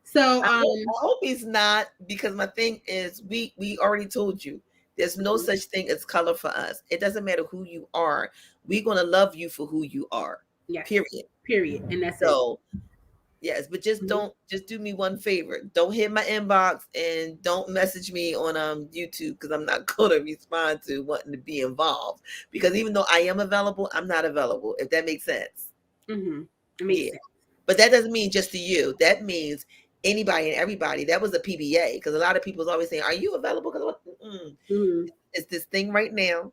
So I hope he's not, because my thing is we already told you there's no such thing as color for us. It doesn't matter who you are. We're gonna love you for who you are. yes, Period. And that's So yes, but just do me one favor. Don't hit my inbox and don't message me on YouTube, because I'm not gonna respond to wanting to be involved. Because even though I am available, I'm not available, if that makes sense. Makes sense. But that doesn't mean just to you. That means anybody and everybody. That was a PBA, because a lot of people is always saying, "Are you available?" Because it's this thing right now.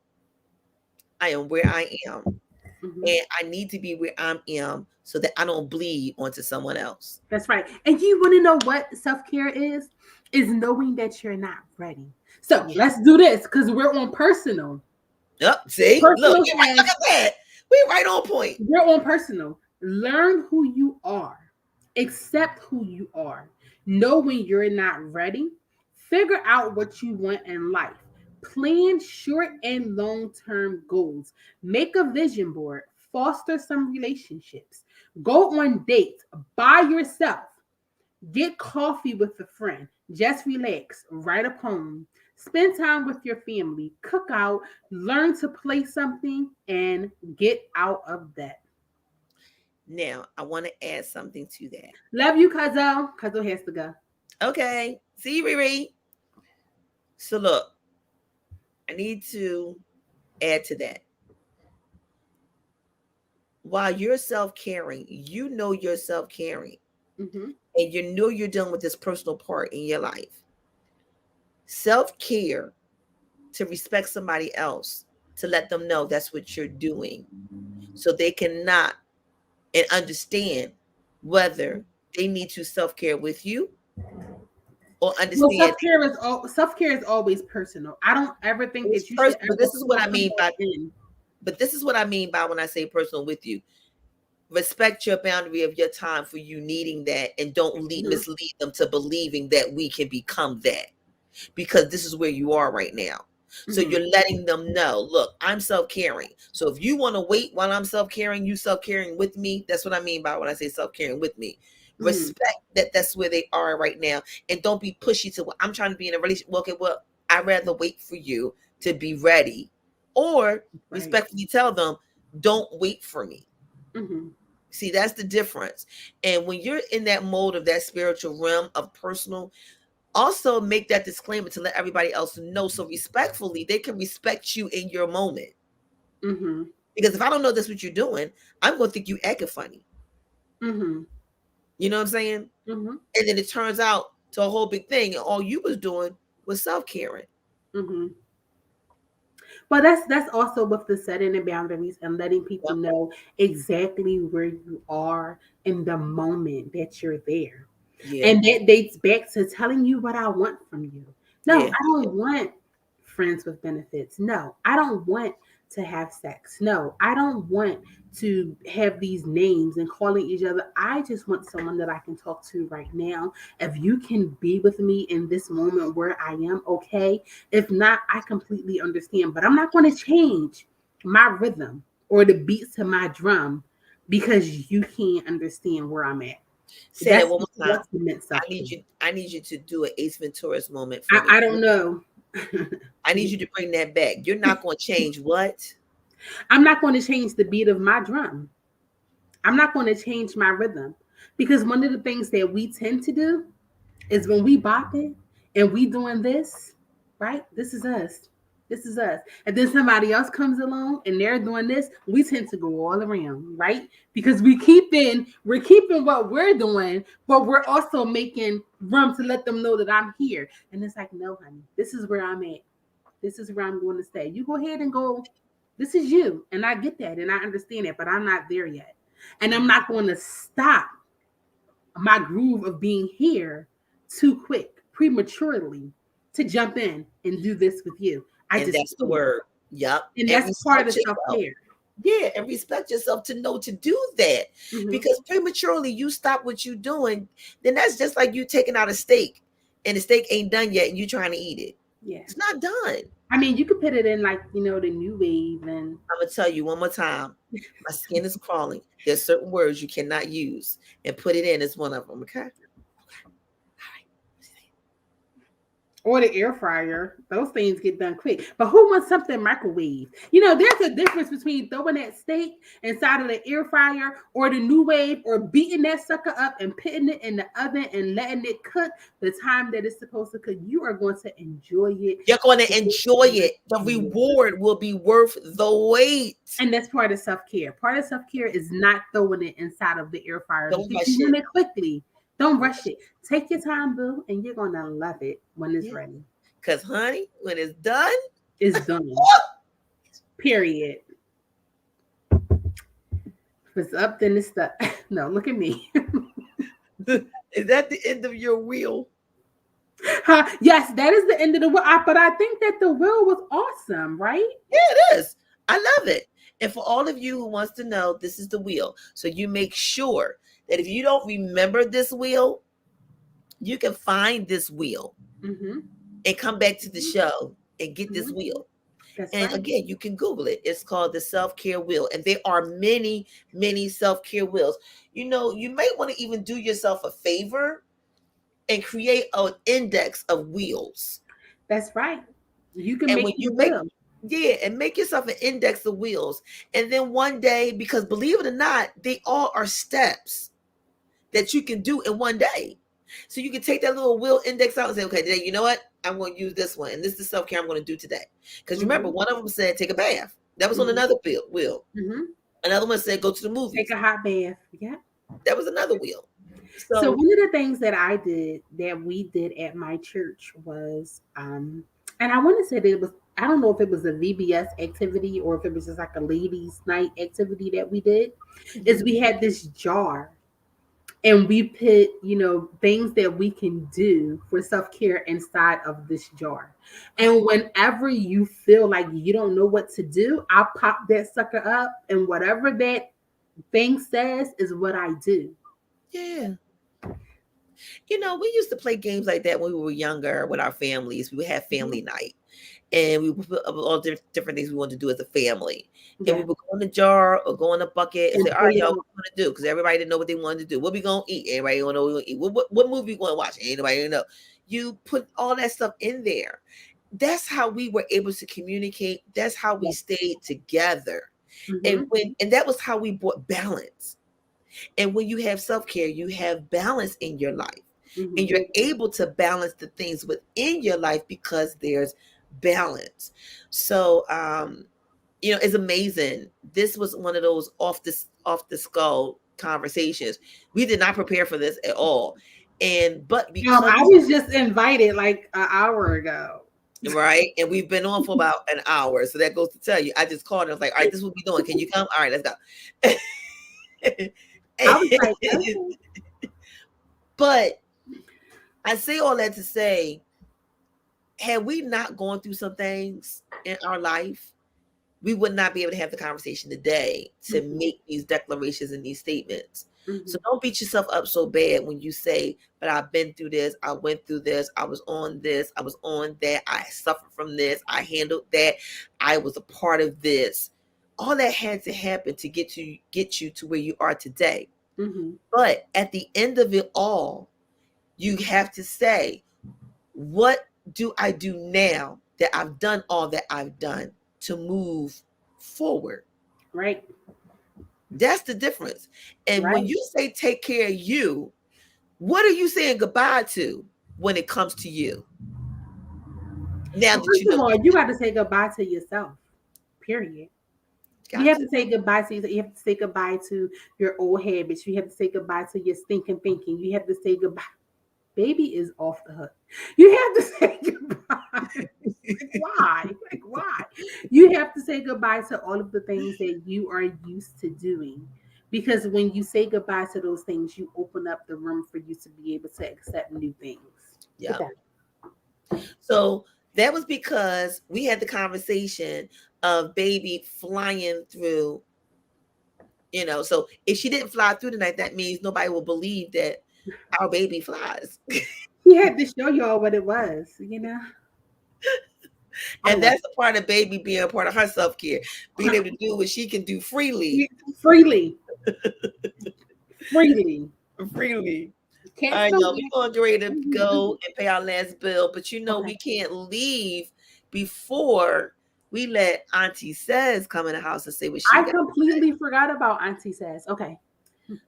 I am where I am, and I need to be where I am so that I don't bleed onto someone else. That's right. And you want to know what self-care is? Is knowing that you're not ready. So let's do this because we're on personal. Yep. See, look at that. We're right on point. We're on personal. Learn who you are. Accept who you are. Know when you're not ready. Figure out what you want in life. Plan short and long-term goals. Make a vision board. Foster some relationships. Go on dates by yourself. Get coffee with a friend. Just relax. Write a poem. Spend time with your family. Cook out. Learn to play something and get out of that. Now, I want to add something to that. Love you, Cuzzo. Cuzzo has to go. Okay. See you, Riri. So look, I need to add to that. While you're self-caring, you know you're self-caring. And you know you're dealing with this personal part in your life. Self-care to respect somebody else, to let them know that's what you're doing, so they cannot and understand whether they need to self-care with you or understand. Well, self-care is always personal. I don't ever think that you should. But this is what I mean by. But this is what I mean by when I say personal with you. Respect your boundary of your time for you needing that, and don't mislead them to believing that we can become that, because this is where you are right now. So you're letting them know, look, I'm self-caring. So if you want to wait while I'm self-caring, you self-caring with me. That's what I mean by when I say self-caring with me. Respect that that's where they are right now. And don't be pushy to what I'm trying to be in a relationship. Okay, well, I'd rather wait for you to be ready, or respectfully tell them, don't wait for me. See, that's the difference. And when you're in that mode of that spiritual realm of personal, also make that disclaimer to let everybody else know, so respectfully they can respect you in your moment. Because if I don't know that's what you're doing, I'm going to think you acting funny. You know what I'm saying? And then it turns out to a whole big thing, and all you was doing was self-caring. But that's also with the setting the boundaries and letting people Yep. know exactly where you are in the moment that you're there. Yeah. And that dates back to telling you what I want from you. No, Yeah. I don't want friends with benefits. No, I don't want to have sex. No, I don't want to have these names and calling each other. I just want someone that I can talk to right now. If you can be with me in this moment where I am, okay. If not, I completely understand. But I'm not going to change my rhythm or the beats to my drum because you can't understand where I'm at. Say that That's one more time. ultimate self-care. I need you to do an Ace Venturas moment for me. I don't know. I need you to bring that back. You're not going to change what? I'm not going to change the beat of my drum. I'm not going to change my rhythm because one of the things that we tend to do is when we bop it and we doing this, right? This is us. This is us. And then somebody else comes along and they're doing this. We tend to go all around, right? Because we're keeping what we're doing, but we're also making room to let them know that I'm here. And it's like, no, honey, this is where I'm at. This is where I'm going to stay. You go ahead and go. This is you. And I get that and I understand it, but I'm not there yet. And I'm not going to stop my groove of being here too quick, prematurely, to jump in and do this with you. I And just that's the can't. word. Yep. And And that's part of respect self yourself. care. Yeah, and respect yourself to know to do that. Mhm. Because prematurely you stop what you're doing, then that's just like you taking out a steak and the steak ain't done yet and you trying to eat it. Yeah. It's not done. I mean, you could put it in like, the new wave and I'm gonna tell you one more time. My skin is crawling. There's certain words you cannot use, and put it in is one of them. Okay. or the air fryer. Those things get done quick. But who wants something microwave? There's a difference between throwing that steak inside of the air fryer or the new wave or beating that sucker up and putting it in the oven and letting it cook the time that it's supposed to cook. You are going to enjoy it. You're going to enjoy it. The reward will be worth the wait. And that's part of self-care. Part of self-care is not throwing it inside of the air fryer. Don't Because rush you want it. it quickly. Don't rush it. Take your time, boo, and you're gonna love it when it's ready. Because, honey, when it's done, it's done. Period. If it's up, then it's stuck. No, look at me. Is that the end of your wheel? Yes, that is the end of the wheel. But I think that the wheel was awesome, right? Yeah, it is. I love it. And for all of you who wants to know, this is the wheel. So you make sure that if you don't remember this wheel, you can find this wheel and come back to the show and get this wheel. That's and right. Again, you can Google it. It's called the self-care wheel. And there are many, many self-care wheels. You might want to even do yourself a favor and create an index of wheels. That's right. You can and make when you wheel. and make yourself an index of wheels. And then one day, because believe it or not, they all are steps that you can do in one day. So you can take that little wheel index out and say, okay, today, you know what? I'm going to use this one. And this is the self-care I'm going to do today. Because remember, one of them said, take a bath. That was on another wheel. Another one said, go to the movies. Take a hot bath. Yeah. That was another wheel. So one of the things that we did at my church was, and I want to say that it was, I don't know if it was a VBS activity or if it was just like a ladies' night activity that we did, is we had this jar and we put, things that we can do for self-care inside of this jar. And whenever you feel like you don't know what to do, I'll pop that sucker up and whatever that thing says is what I do. Yeah. We used to play games like that when we were younger with our families. We would have family night. And we would put all different things we wanted to do as a family. Yeah. And we would go in the jar or go in a bucket and say, all right, y'all, what we want to do? Because everybody didn't know what they wanted to do. What we going to eat? Everybody don't know what we going to eat. What movie we going to watch? Anybody know. You put all that stuff in there. That's how we were able to communicate. That's how we stayed together. And that was how we brought balance. And when you have self-care, you have balance in your life. And you're able to balance the things within your life because there's balance. So it's amazing. This was one of those off the skull conversations. We did not prepare for this at all. But because I was just invited like an hour ago. right? And we've been on for about an hour. So that goes to tell you, I just called and I was like, all right, this is what we're doing. Can you come? All right, let's go. I was like, okay. But I say all that to say, had we not gone through some things in our life, we would not be able to have the conversation today to make these declarations and these statements. So don't beat yourself up so bad when you say, but I've been through this, I went through this, I was on this, I was on that, I suffered from this, I handled that, I was a part of this. All that had to happen to get you to where you are today. But at the end of it all, you have to say, what do I do now that I've done all that I've done to move forward? Right. That's the difference. And Right. when you say take care of you, what are you saying goodbye to when it comes to you? Now that First you of know, all, you got to say goodbye to yourself. Period. You have to say goodbye to yourself. You have to say goodbye to your old habits. You have to say goodbye to your stinking thinking. You have to say goodbye. Baby is off the hook. You have to say goodbye. Why? Like, why? You have to say goodbye to all of the things that you are used to doing. Because when you say goodbye to those things, you open up the room for you to be able to accept new things. Yeah. So that was because we had the conversation of baby flying through, so if she didn't fly through tonight, that means nobody will believe that our baby flies. He had to show y'all what it was, And that's a part of baby being a part of her self-care, being able to do what she can do freely. Freely. I know we're going to ready to go and pay our last bill, but we can't leave before we let Auntie Says come in the house and say what she I completely forgot about Auntie Says. Okay.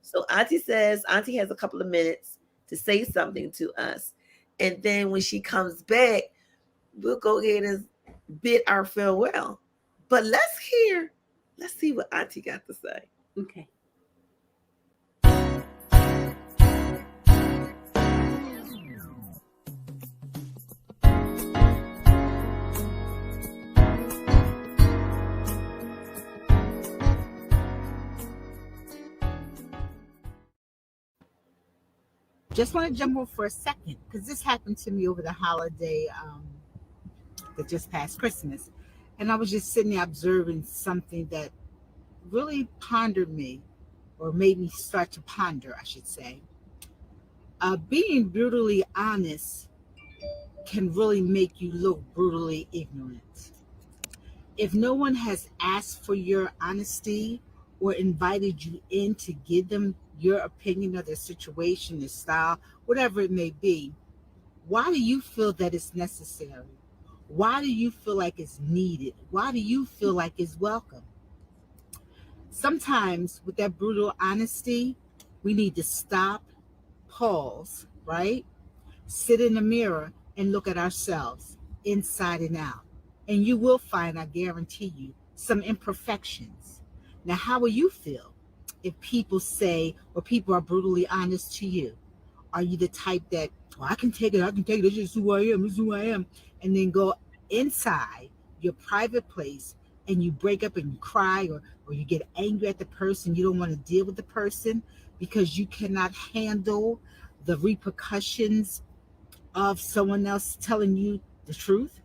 So Auntie Says, Auntie has a couple of minutes to say something to us. And then when she comes back, we'll go ahead and bid our farewell. But let's see what Auntie got to say. Okay. Just want to jump over for a second because this happened to me over the holiday that just passed, Christmas. And I was just sitting there observing something that really pondered me, or made me start to ponder, I should say. Being brutally honest can really make you look brutally ignorant. If no one has asked for your honesty or invited you in to give them your opinion of their situation, their style, whatever it may be, why do you feel that it's necessary? Why do you feel like it's needed? Why do you feel like it's welcome? Sometimes with that brutal honesty, we need to stop, pause, right? Sit in the mirror and look at ourselves inside and out. And you will find, I guarantee you, some imperfections. Now, how will you feel if people say, or people are brutally honest to you? Are you the type that, I can take it, this is who I am, and then go inside your private place and you break up and you cry, or you get angry at the person, you don't want to deal with the person because you cannot handle the repercussions of someone else telling you the truth?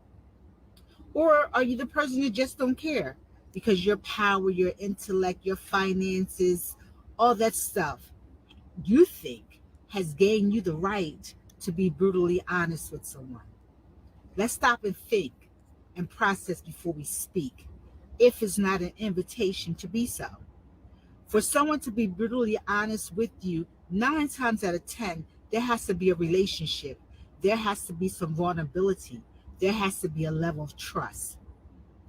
Or are you the person that just don't care because your power, your intellect, your finances, all that stuff you think has gained you the right to be brutally honest with someone? Let's stop and think and process before we speak, if it's not an invitation to be so. For someone to be brutally honest with you, 9 times out of 10, there has to be a relationship. There has to be some vulnerability. There has to be a level of trust.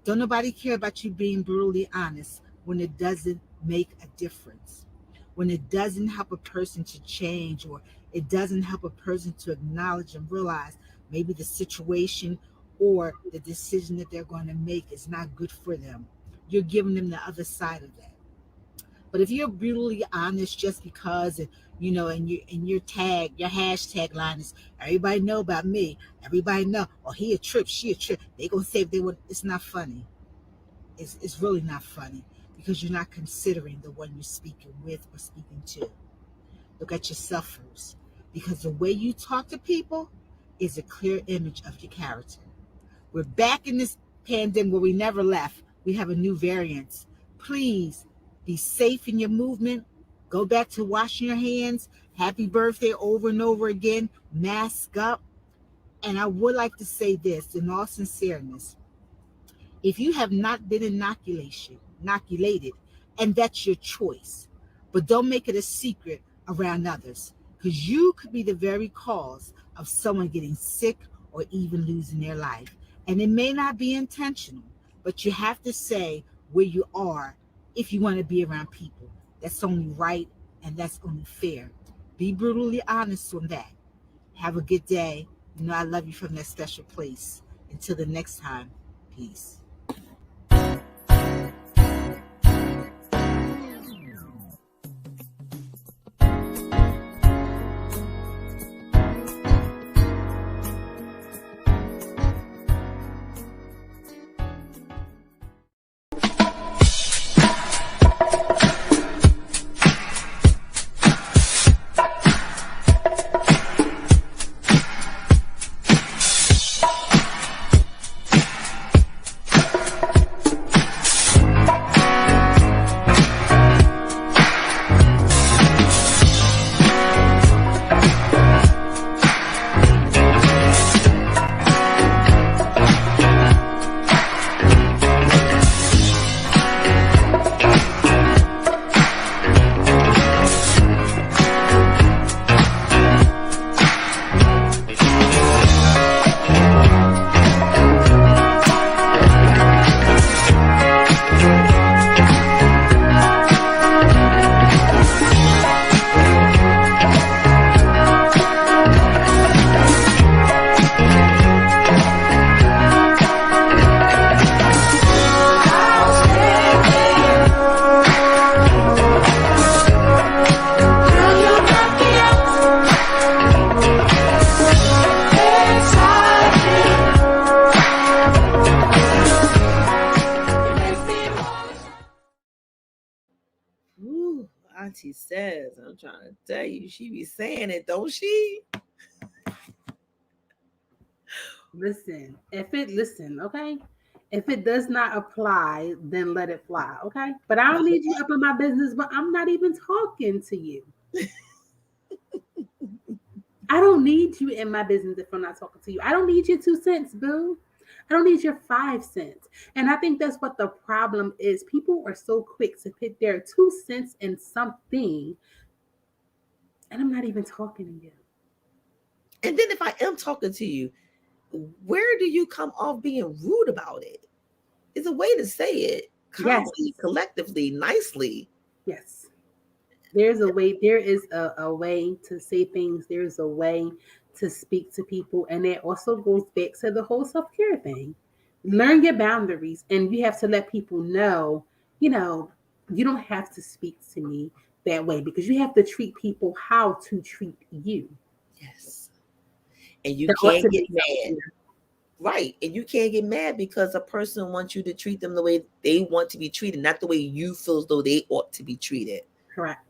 Don't nobody care about you being brutally honest when it doesn't make a difference, when it doesn't help a person to change, or it doesn't help a person to acknowledge and realize maybe the situation or the decision that they're going to make is not good for them. You're giving them the other side of that. But if you're brutally honest just because, and your hashtag line is everybody know about me, everybody know, oh, he a trip, she a trip. They gonna say if they would. It's not funny. It's really not funny because you're not considering the one you're speaking with or speaking to. Look at yourself first, because the way you talk to people is a clear image of your character. We're back in this pandemic where we never left. We have a new variant. Please be safe in your movement. Go back to washing your hands. Happy birthday over and over again. Mask up. And I would like to say this in all sincereness. If you have not been inoculated, and that's your choice, but don't make it a secret around others, because you could be the very cause of someone getting sick or even losing their life. And it may not be intentional, but you have to say where you are if you want to be around people. That's only right and that's only fair. Be brutally honest on that. Have a good day. I love you from that special place. Until the next time, peace. Auntie says, I'm trying to tell you, she be saying it, don't she? Listen, okay? If it does not apply, then let it fly, okay? But I don't need you up in my business, but I'm not even talking to you. I don't need you in my business if I'm not talking to you. I don't need your 2 cents, boo. I don't need your 5 cents. And I think that's what the problem is. People are so quick to put their 2 cents in something, and I'm not even talking to you. And then if I am talking to you, where do you come off being rude about it? It's a way to say it calmly, yes, collectively, nicely. Yes. There's a way. There is a way to say things. There's a way to speak to people. And it also goes back to the whole self-care thing. Learn your boundaries. And you have to let people know, you don't have to speak to me that way, because you have to treat people how to treat you. Yes. And you can't get mad. Right. And you can't get mad because a person wants you to treat them the way they want to be treated, not the way you feel as though they ought to be treated. Correct.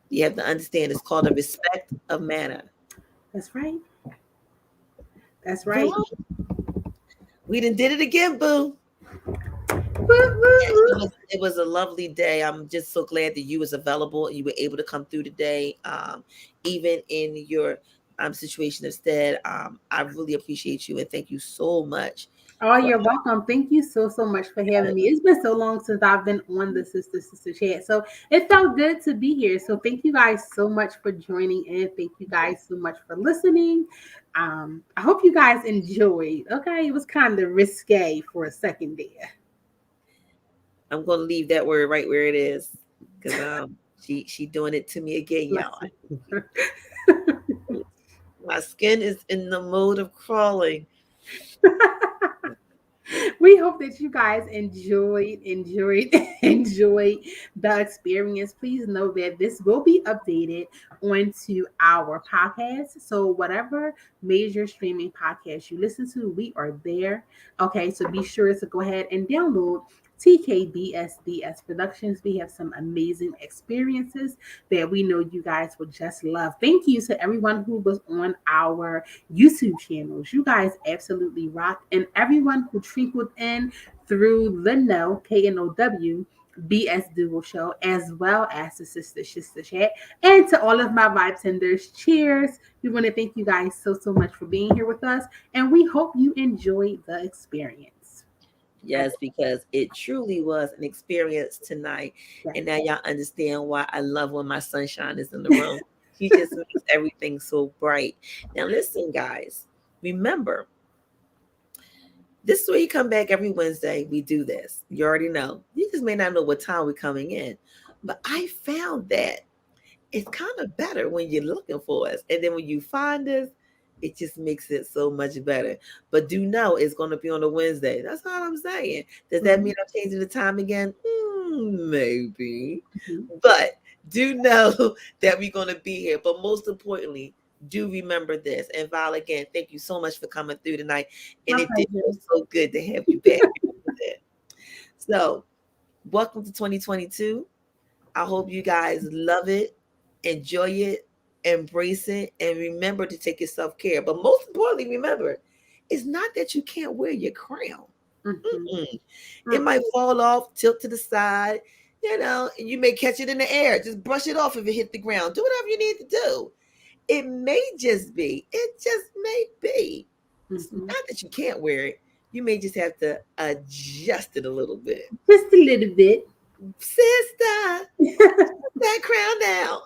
You have to understand it's called a respect of manner. That's right. That's right. Boo. We done did it again, boo. It was a lovely day. I'm just so glad that you was available and you were able to come through today. Even in your situation instead. I really appreciate you and thank you so much. Oh, you're welcome. Thank you so much for having me. It's been so long since I've been on the Sister Chat. So it felt good to be here. So thank you guys so much for joining in. Thank you guys so much for listening. I hope you guys enjoyed. Okay. It was kind of risque for a second there. I'm going to leave that word right where it is. Because she doing it to me again, y'all. My skin is in the mode of crawling. We hope that you guys enjoyed the experience. Please know that this will be updated onto our podcast. So whatever major streaming podcast you listen to, we are there. Okay, so be sure to go ahead and download TKBSDS Productions. We have some amazing experiences that we know you guys will just love. Thank you to everyone who was on our YouTube channels. You guys absolutely rock. And everyone who trickled in through the Know, KNOW, BS Duo Show, as well as the Sister Chat. And to all of my vibe tenders, cheers. We want to thank you guys so much for being here with us. And we hope you enjoyed the experience. Yes, because it truly was an experience tonight. Yes. And now y'all understand why I love when my sunshine is in the room. He just makes everything so bright. Now, listen, guys, remember, this is where you come back every Wednesday. We do this. You already know. You just may not know what time we're coming in. But I found that it's kind of better when you're looking for us. And then when you find us, it just makes it so much better. But do know it's going to be on a Wednesday. That's all I'm saying. Does that mean I'm changing the time again? Maybe. But do know that we're going to be here. But most importantly, do remember this. And Val, again, thank you so much for coming through tonight. And it did feel so good to have you back. So, welcome to 2022. I hope you guys love it, enjoy it, embrace it, and remember to take your self-care. But most importantly, remember, it's not that you can't wear your crown. It might fall off, tilt to the side, and you may catch it in the air. Just brush it off if it hit the ground. Do whatever you need to do. It just may be. It's not that you can't wear it. You may just have to adjust it a little bit. Just a little bit. Sister, that crown down.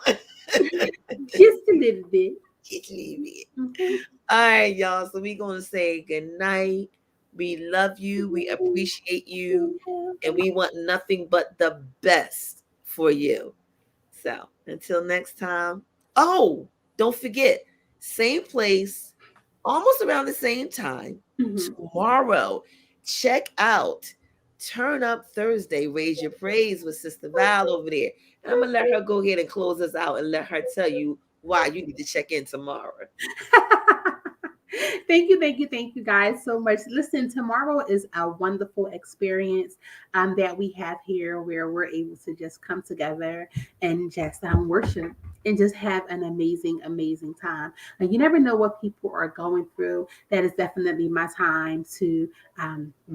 Just a little bit. Just leave it. All right, y'all. So we're going to say good night. We love you. We appreciate you. And we want nothing but the best for you. So until next time. Oh, don't forget, same place, almost around the same time. Tomorrow, check out Turn Up Thursday, Raise Your Praise with Sister Val over there. And I'm going to let her go ahead and close us out and let her tell you why you need to check in tomorrow. Thank you guys so much. Listen, tomorrow is a wonderful experience that we have here where we're able to just come together and just worship and just have an amazing time. And you never know what people are going through. That is definitely my time to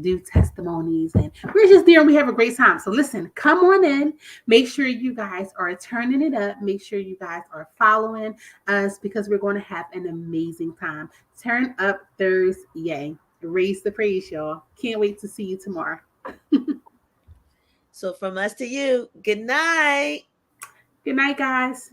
do testimonies, and we're just there and we have a great time. So listen, come on in. Make sure you guys are turning it up. Make sure you guys are following us because we're going to have an amazing time. Turn Up Thursday. Raise the praise, y'all. Can't wait to see you tomorrow. So from us to you, good night. Good night, guys.